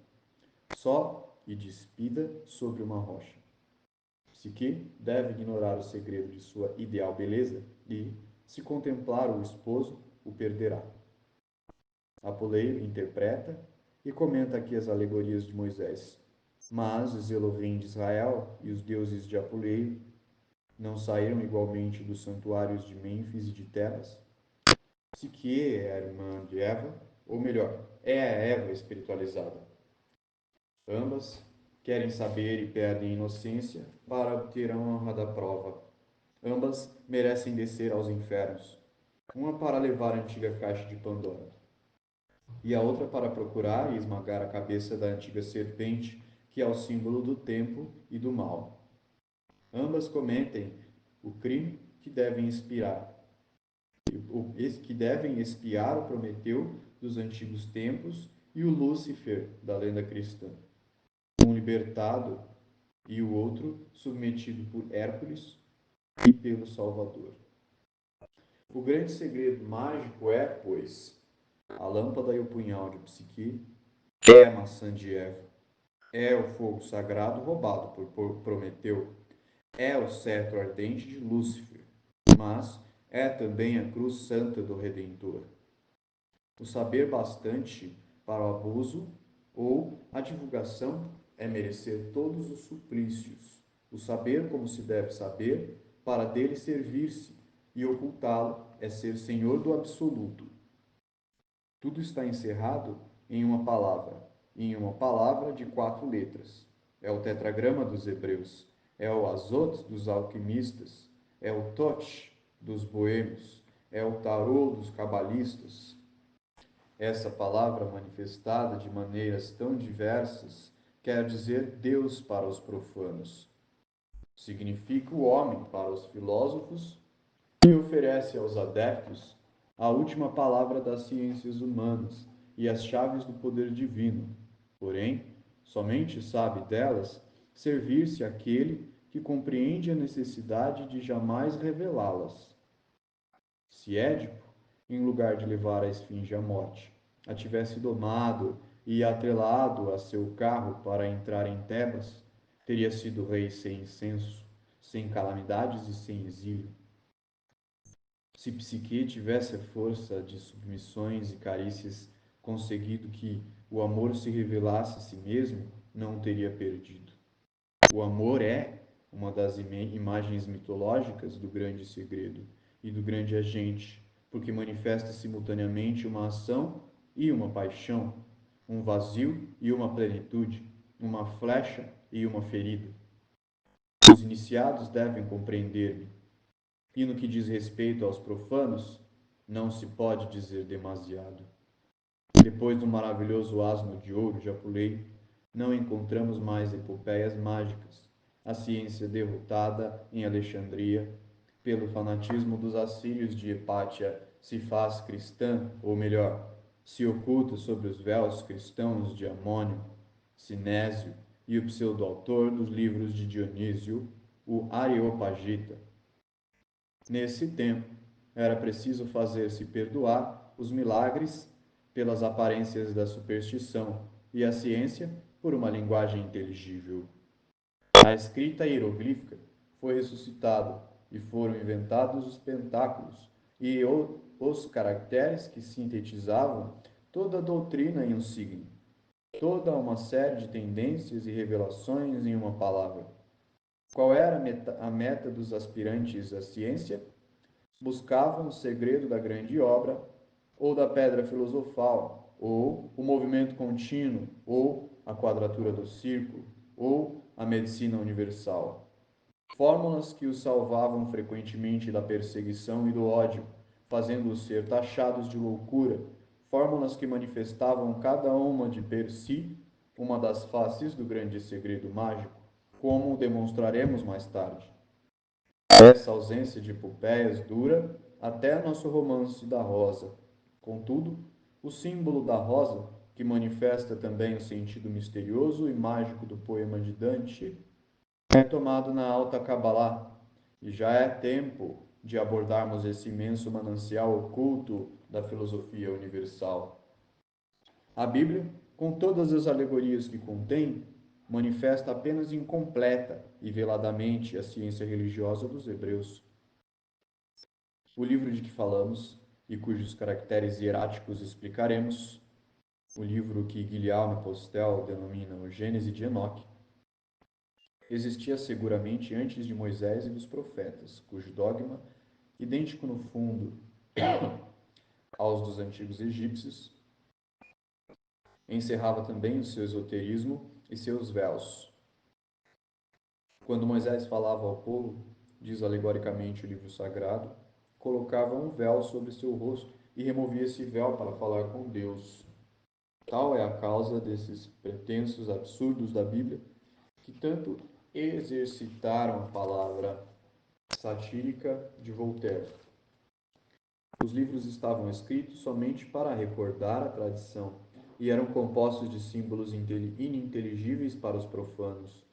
[SPEAKER 1] só e despida sobre uma rocha. Psique deve ignorar o segredo de sua ideal beleza e, se contemplar o esposo, o perderá. Apuleio interpreta e comenta aqui as alegorias de Moisés. Mas os Elohim de Israel e os deuses de Apuleio não saíram igualmente dos santuários de Mênfis e de Tebas? Psique é a irmã de Eva, ou melhor, é a Eva espiritualizada. Ambas querem saber e perdem a inocência para obter a honra da prova. Ambas merecem descer aos infernos, uma para levar a antiga caixa de Pandora, e a outra para procurar e esmagar a cabeça da antiga serpente, que é o símbolo do tempo e do mal. Ambas cometem o crime que devem espiar o Prometeu dos antigos tempos e o Lúcifer da lenda cristã, um libertado e o outro submetido por Hércules e pelo Salvador. O grande segredo mágico é, pois, a lâmpada e o punhal de Psique, é a maçã de Eva, é o fogo sagrado roubado por Prometeu, é o cetro ardente de Lúcifer, mas é também a cruz santa do Redentor. O saber bastante para o abuso ou a divulgação é merecer todos os suplícios. O saber como se deve saber para dele servir-se, e ocultá-lo é ser senhor do absoluto. Tudo está encerrado em uma palavra de 4 letras. É o tetragrama dos hebreus, é o azot dos alquimistas, é o toch dos boêmios, é o tarô dos cabalistas. Essa palavra, manifestada de maneiras tão diversas, quer dizer Deus para os profanos. Significa o homem para os filósofos e oferece aos adeptos a última palavra das ciências humanas e as chaves do poder divino. Porém, somente sabe delas servir-se aquele que compreende a necessidade de jamais revelá-las. Se Édipo, em lugar de levar a esfinge à morte, a tivesse domado e atrelado a seu carro para entrar em Tebas, teria sido rei sem incenso, sem calamidades e sem exílio. Se Psique tivesse a força de submissões e carícias conseguido que o amor se revelasse a si mesmo, não o teria perdido. O amor é uma das imagens mitológicas do grande segredo e do grande agente, porque manifesta simultaneamente uma ação e uma paixão, um vazio e uma plenitude, uma flecha e uma ferida. Os iniciados devem compreender-me, e no que diz respeito aos profanos, não se pode dizer demasiado. Depois do maravilhoso asno de ouro de Apuleio, não encontramos mais epopeias mágicas. A ciência derrotada em Alexandria pelo fanatismo dos assírios de Hipátia se faz cristã, ou melhor, se oculta sob os véus cristãos de Amônio, Sinésio, e o pseudo-autor dos livros de Dionísio, o Areopagita. Nesse tempo, era preciso fazer-se perdoar os milagres pelas aparências da superstição e a ciência por uma linguagem inteligível. A escrita hieroglífica foi ressuscitado e foram inventados os pentáculos e os caracteres que sintetizavam toda a doutrina em um signo, toda uma série de tendências e revelações em uma palavra. Qual era a meta dos aspirantes à ciência? Buscavam o segredo da grande obra, ou da pedra filosofal, ou o movimento contínuo, ou a quadratura do círculo, ou a medicina universal. Fórmulas que os salvavam frequentemente da perseguição e do ódio, fazendo-os ser taxados de loucura, fórmulas que manifestavam cada uma de per si uma das faces do grande segredo mágico, como demonstraremos mais tarde. Essa ausência de epopeias dura até nosso romance da rosa. Contudo, o símbolo da rosa, que manifesta também o sentido misterioso e mágico do poema de Dante, é tomado na Alta Cabalá, e já é tempo de abordarmos esse imenso manancial oculto da filosofia universal. A Bíblia, com todas as alegorias que contém, manifesta apenas incompleta e veladamente a ciência religiosa dos hebreus. O livro de que falamos, e cujos caracteres hieráticos explicaremos, o livro que Guilherme Postel denomina o Gênese de Enoque, existia seguramente antes de Moisés e dos profetas, cujo dogma, idêntico no fundo aos dos antigos egípcios, encerrava também o seu esoterismo e seus véus. Quando Moisés falava ao povo, diz alegoricamente o livro sagrado, colocava um véu sobre seu rosto e removia esse véu para falar com Deus. Tal é a causa desses pretensos absurdos da Bíblia, que tanto exercitaram a palavra satírica de Voltaire. Os livros estavam escritos somente para recordar a tradição e eram compostos de símbolos ininteligíveis para os profanos.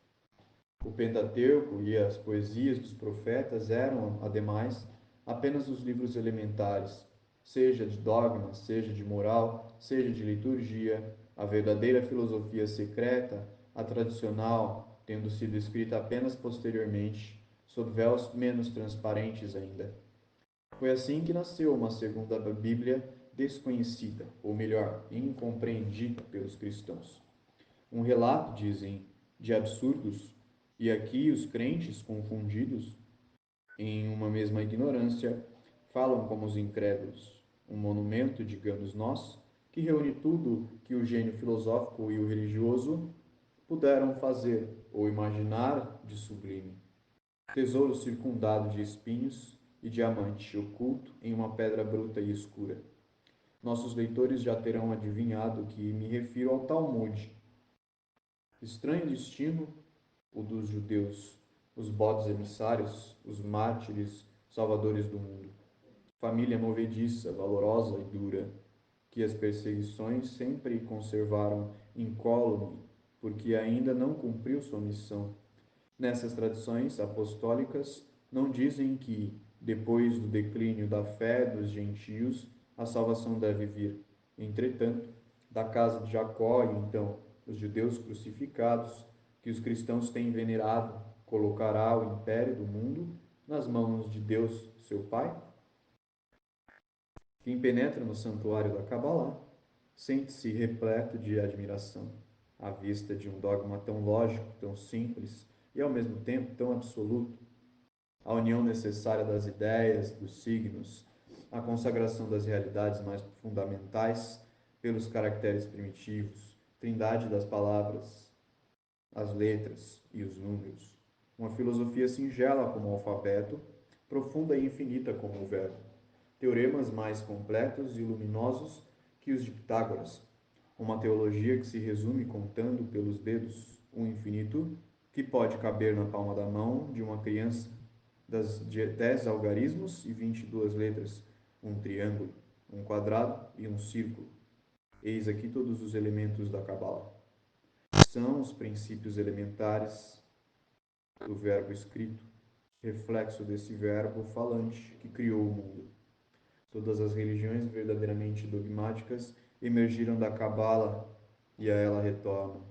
[SPEAKER 1] O Pentateuco e as poesias dos profetas eram, ademais, apenas os livros elementares, seja de dogma, seja de moral, seja de liturgia, a verdadeira filosofia secreta, a tradicional, tendo sido escrita apenas posteriormente, sob véus menos transparentes ainda. Foi assim que nasceu uma segunda Bíblia desconhecida, ou melhor, incompreendida pelos cristãos. Um relato, dizem, de absurdos, e aqui os crentes, confundidos em uma mesma ignorância, falam como os incrédulos. Um monumento, digamos nós, que reúne tudo que o gênio filosófico e o religioso puderam fazer ou imaginar de sublime. Tesouro circundado de espinhos e diamante oculto em uma pedra bruta e escura. Nossos leitores já terão adivinhado que me refiro ao Talmud. Estranho destino o dos judeus, os bodes emissários, os mártires, salvadores do mundo. Família movediça, valorosa e dura, que as perseguições sempre conservaram incólume, porque ainda não cumpriu sua missão. Nessas tradições apostólicas, não dizem que, depois do declínio da fé dos gentios, a salvação deve vir. Entretanto, da casa de Jacó e então os judeus crucificados, que os cristãos têm venerado, colocará o império do mundo nas mãos de Deus, seu Pai? Quem penetra no santuário da Cabalá sente-se repleto de admiração à vista de um dogma tão lógico, tão simples e ao mesmo tempo tão absoluto. A união necessária das ideias, dos signos, a consagração das realidades mais fundamentais pelos caracteres primitivos, trindade das palavras, as letras e os números. Uma filosofia singela como o alfabeto, profunda e infinita como o verbo. Teoremas mais completos e luminosos que os de Pitágoras. Uma teologia que se resume contando pelos dedos um infinito que pode caber na palma da mão de uma criança, de 10 algarismos e 22 letras, um triângulo, um quadrado e um círculo. Eis aqui todos os elementos da Cabala. são os princípios elementares do verbo escrito, reflexo desse verbo falante que criou o mundo. Todas as religiões verdadeiramente dogmáticas emergiram da Cabala e a ela retornam.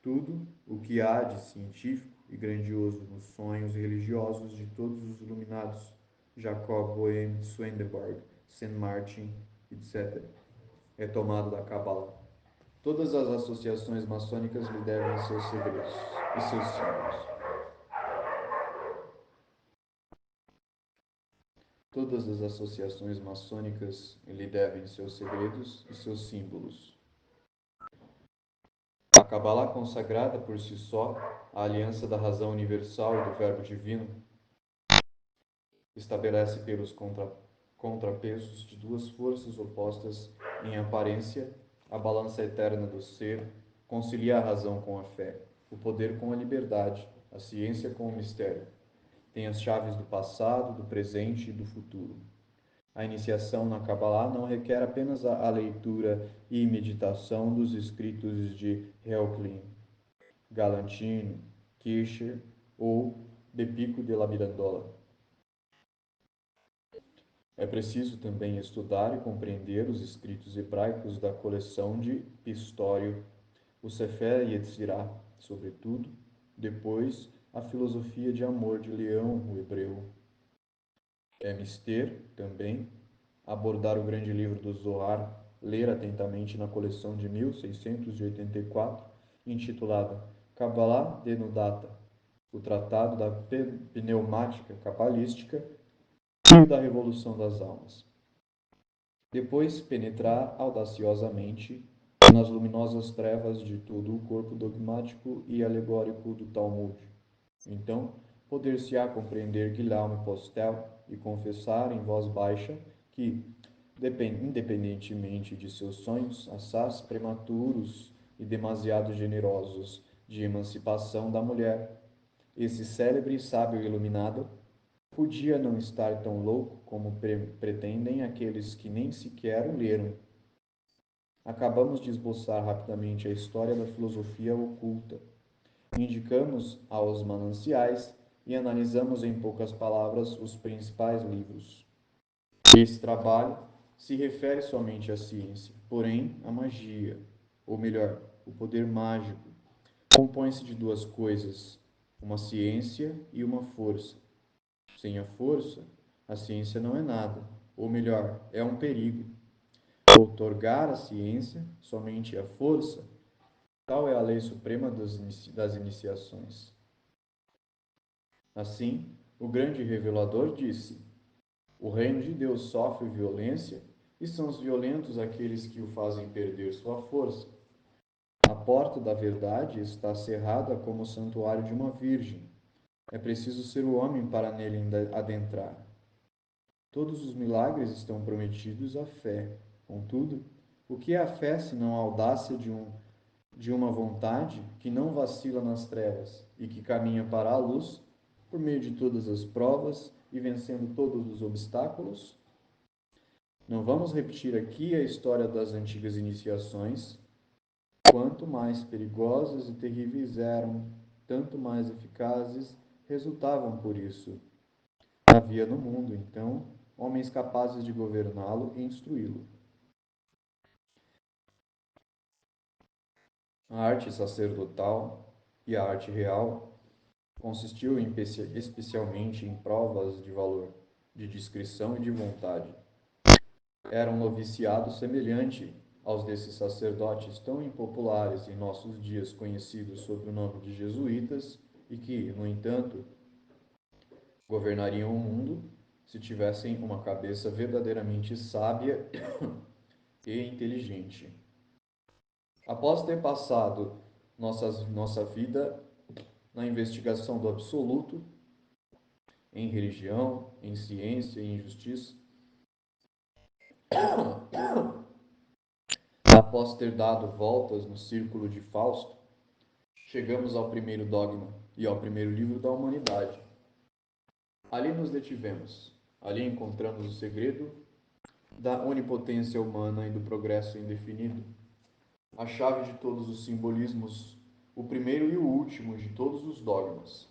[SPEAKER 1] Tudo o que há de científico e grandioso nos sonhos religiosos de todos os iluminados, Jacob Boehme, Swedenborg, Saint Martin, etc., é tomado da Cabala. Todas as associações maçônicas lhe devem seus segredos e seus símbolos. Todas as associações maçônicas lhe devem seus segredos e seus símbolos. A Cabala consagrada por si só, a aliança da razão universal e do verbo divino, estabelece pelos contrapesos de duas forças opostas em aparência a balança eterna do ser, concilia a razão com a fé, o poder com a liberdade, a ciência com o mistério. Tem as chaves do passado, do presente e do futuro. A iniciação na Kabbalah não requer apenas a leitura e meditação dos escritos de Reuchlin, Galantino, Kircher ou de Pico de la Mirandola. É preciso também estudar e compreender os escritos hebraicos da coleção de Pistório, o Sefer Yetzirah, sobretudo, depois a filosofia de amor de Leão, o hebreu. É mister, também, abordar o grande livro do Zohar, ler atentamente na coleção de 1684, intitulada Kabbalah Denudata, o tratado da pneumática cabalística e da revolução das almas. Depois penetrar audaciosamente nas luminosas trevas de todo o corpo dogmático e alegórico do Talmud. Então, poder-se-á compreender Guilherme Postel e confessar em voz baixa que, independentemente de seus sonhos assaz prematuros e demasiado generosos de emancipação da mulher, esse célebre sábio iluminado podia não estar tão louco como pretendem aqueles que nem sequer o leram. Acabamos de esboçar rapidamente a história da filosofia oculta. Indicamos aos mananciais e analisamos em poucas palavras os principais livros. Esse trabalho se refere somente à ciência, porém a magia, ou melhor, o poder mágico, compõe-se de duas coisas, uma ciência e uma força. Sem a força, a ciência não é nada, ou melhor, é um perigo. Outorgar à ciência somente a força, tal é a lei suprema das iniciações. Assim, o grande revelador disse: o reino de Deus sofre violência e são os violentos aqueles que o fazem perder sua força. A porta da verdade está cerrada como o santuário de uma virgem. É preciso ser o homem para nele adentrar. Todos os milagres estão prometidos à fé. Contudo, o que é a fé senão a audácia de uma vontade que não vacila nas trevas e que caminha para a luz por meio de todas as provas e vencendo todos os obstáculos? Não vamos repetir aqui a história das antigas iniciações. Quanto mais perigosas e terríveis eram, tanto mais eficazes resultavam por isso. Havia no mundo, então, homens capazes de governá-lo e instruí-lo. A arte sacerdotal e a arte real consistiu especialmente em provas de valor, de discrição e de vontade. Era um noviciado semelhante aos desses sacerdotes tão impopulares em nossos dias, conhecidos sob o nome de jesuítas, e que, no entanto, governariam o mundo se tivessem uma cabeça verdadeiramente sábia e inteligente. Após ter passado nossa vida na investigação do absoluto, em religião, em ciência e em justiça, após ter dado voltas no círculo de Fausto, chegamos ao primeiro dogma e ao primeiro livro da humanidade. Ali nos detivemos. Ali encontramos o segredo da onipotência humana e do progresso indefinido. a chave de todos os simbolismos, o primeiro e o último de todos os dogmas.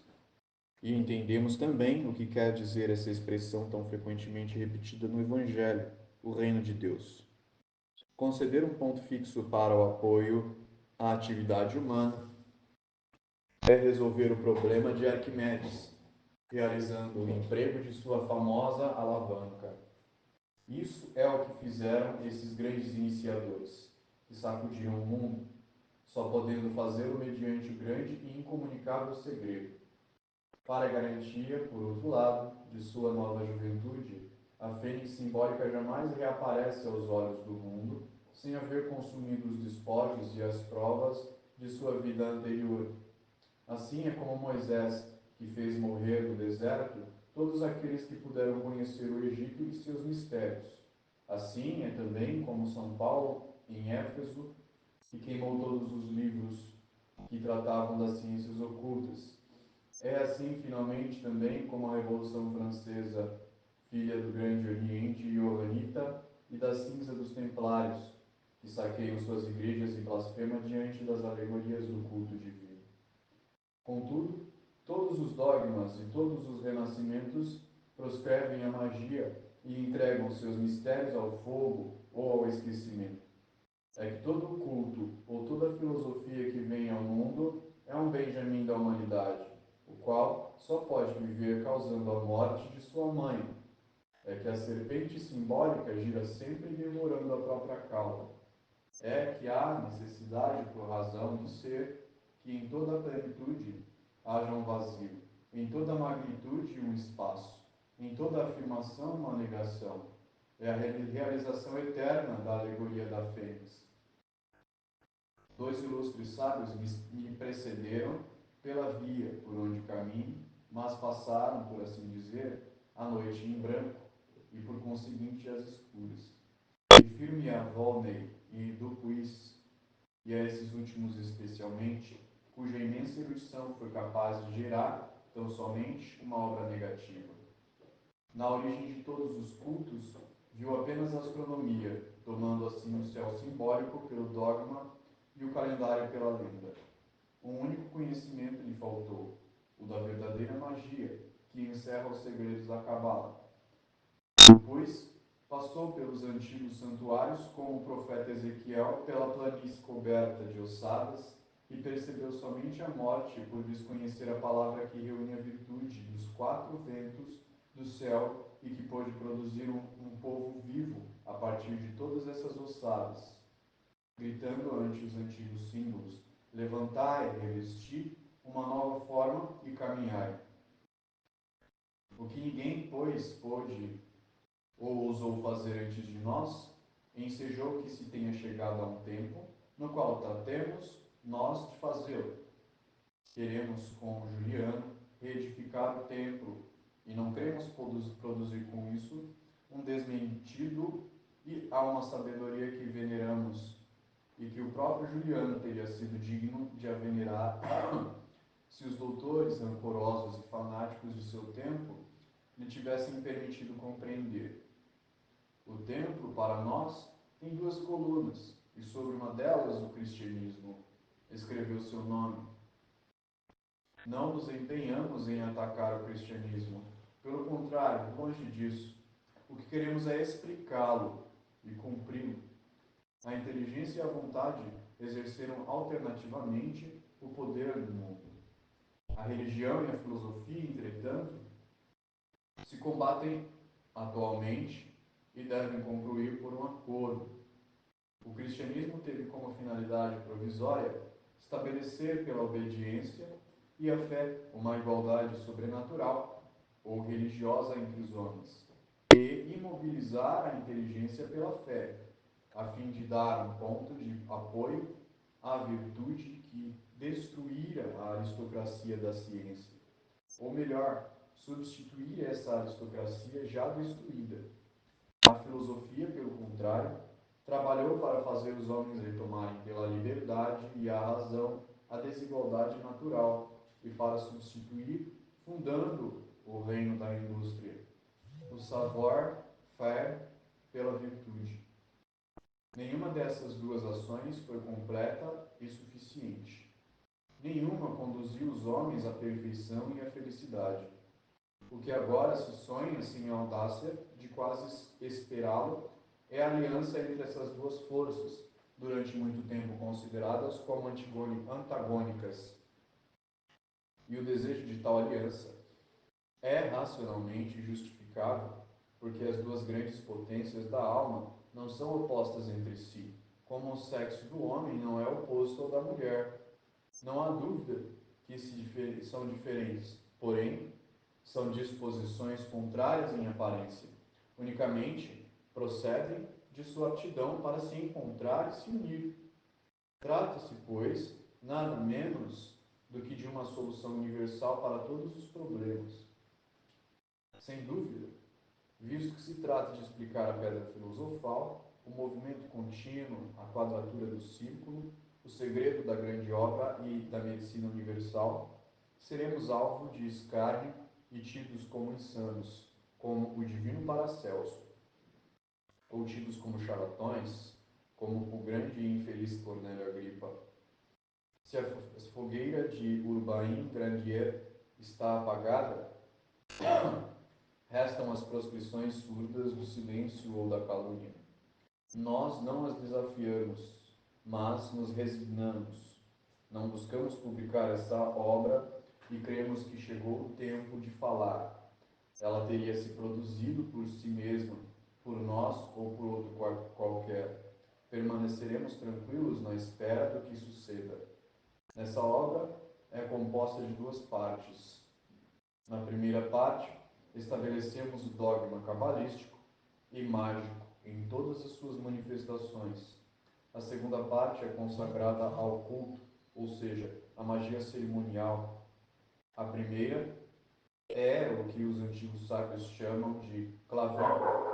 [SPEAKER 1] E entendemos também o que quer dizer essa expressão tão frequentemente repetida no Evangelho, o reino de Deus. Conceder um ponto fixo para o apoio à atividade humana é resolver o problema de Arquimedes, realizando o emprego de sua famosa alavanca. Isso é o que fizeram esses grandes iniciadores, que sacudiram o mundo, só podendo fazê-lo mediante o grande e incomunicável segredo. Para a garantia, por outro lado, de sua nova juventude, a fênix simbólica jamais reaparece aos olhos do mundo, sem haver consumido os despojos e as provas de sua vida anterior. Assim é como Moisés, que fez morrer no deserto todos aqueles que puderam conhecer o Egito e seus mistérios. Assim é também como São Paulo, em Éfeso, que queimou todos os livros que tratavam das ciências ocultas. É assim, finalmente, também como a Revolução Francesa, filha do Grande Oriente Johannita e da cinza dos Templários, que saqueiam suas igrejas e blasfema diante das alegorias do culto divino. Contudo, todos os dogmas e todos os renascimentos proscrevem a magia e entregam seus mistérios ao fogo ou ao esquecimento. É que todo culto ou toda filosofia que vem ao mundo é um Benjamin da humanidade, o qual só pode viver causando a morte de sua mãe. É que a serpente simbólica gira sempre devorando a própria cauda. É que há necessidade por razão do ser que em toda a plenitude haja um vazio, em toda a magnitude um espaço, em toda afirmação uma negação. É a realização eterna da alegoria da fênix. Dois ilustres sábios me precederam pela via por onde caminho, mas passaram, por assim dizer, a noite em branco e por conseguinte as escuras. Refiro-me a Volney e Dupuis, e a esses últimos especialmente, cuja imensa erudição foi capaz de gerar, tão somente, uma obra negativa. Na origem de todos os cultos, viu apenas a astronomia, tomando assim o céu simbólico pelo dogma e o calendário pela lenda. Um único conhecimento lhe faltou, o da verdadeira magia, que encerra os segredos da Cabala. Depois, passou pelos antigos santuários como o profeta Ezequiel pela planície coberta de ossadas e percebeu somente a morte por desconhecer a palavra que reúne a virtude dos quatro ventos do céu e que pôde produzir um povo vivo a partir de todas essas ossadas, gritando ante os antigos símbolos: levantai, revesti uma nova forma e caminhai. O que ninguém, pois, pôde ou ousou fazer antes de nós, ensejou que se tenha chegado a um tempo no qual tratemos nós de fazê-lo. Queremos, como Juliano, reedificar o templo e não queremos produzir com isso um desmentido e a uma sabedoria que veneramos e que o próprio Juliano teria sido digno de a venerar se os doutores rancorosos e fanáticos de seu tempo lhe tivessem permitido compreender. O templo, para nós, tem duas colunas, e sobre uma delas o cristianismo escreveu seu nome. Não nos empenhamos em atacar o cristianismo. Pelo contrário, longe disso. O que queremos é explicá-lo e cumpri-lo. A inteligência e a vontade exerceram alternativamente o poder no mundo. A religião e a filosofia, entretanto, se combatem atualmente e devem concluir por um acordo. O cristianismo teve como finalidade provisória estabelecer pela obediência e a fé uma igualdade sobrenatural ou religiosa entre os homens, e imobilizar a inteligência pela fé, a fim de dar um ponto de apoio à virtude que destruíra a aristocracia da ciência, ou melhor, substituir essa aristocracia já destruída. A filosofia, pelo contrário, trabalhou para fazer os homens retomarem pela liberdade e a razão a desigualdade natural e para substituir, fundando o reino da indústria, o savoir-faire pela virtude. Nenhuma dessas duas ações foi completa e suficiente. Nenhuma conduziu os homens à perfeição e à felicidade. O que agora se sonha sem audácia de quase esperá-lo é a aliança entre essas duas forças, durante muito tempo consideradas como antagônicas. E o desejo de tal aliança é racionalmente justificável, porque as duas grandes potências da alma não são opostas entre si, como o sexo do homem não é oposto ao da mulher. Não há dúvida que são diferentes, porém, são disposições contrárias em aparência. Unicamente procedem de sua aptidão para se encontrar e se unir. Trata-se, pois, nada menos do que de uma solução universal para todos os problemas. Sem dúvida, visto que se trata de explicar a pedra filosofal, o movimento contínuo, a quadratura do círculo, o segredo da grande obra e da medicina universal, seremos alvo de escárnio e tidos como insanos, como o divino Paracelso, ou tidos como charlatões, como o grande e infeliz Cornélio Agripa. Se a fogueira de Urbain Grandier está apagada, restam as proscrições surdas do silêncio ou da calúnia. Nós não as desafiamos, mas nos resignamos. Não buscamos publicar essa obra e cremos que chegou o tempo de falar. Ela teria se produzido por si mesma, por nós ou por outro qualquer. Permaneceremos tranquilos na espera do que suceda. Essa obra é composta de duas partes. Na primeira parte, estabelecemos o dogma cabalístico e mágico em todas as suas manifestações. A segunda parte é consagrada ao culto, ou seja, à magia cerimonial. A primeira é o que os antigos sábios chamam de clavícula.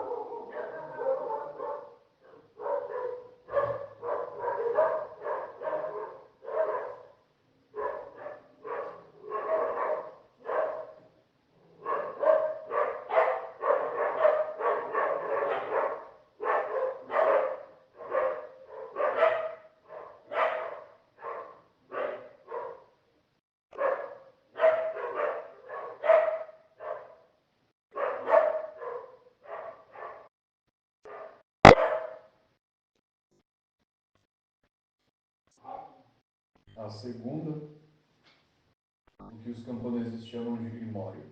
[SPEAKER 1] A segunda, o que os camponeses chamam de grimório.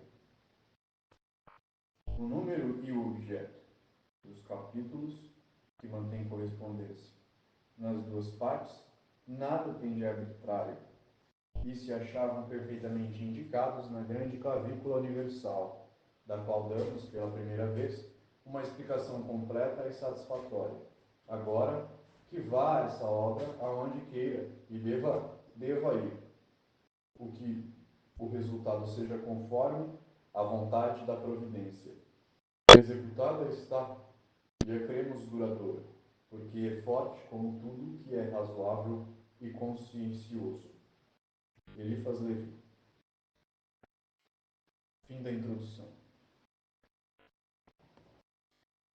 [SPEAKER 1] O número e o objeto dos capítulos que mantêm correspondência nas duas partes nada tem de arbitrário e se achavam perfeitamente indicados na grande clavícula universal, da qual damos, pela primeira vez, uma explicação completa e satisfatória. Agora, que vá essa obra aonde queira e deva ir, o que o resultado seja conforme à vontade da providência. Executada está, e a cremos duradoura, porque é forte como tudo que é razoável e consciencioso. Eliphas Levi. Fim da introdução.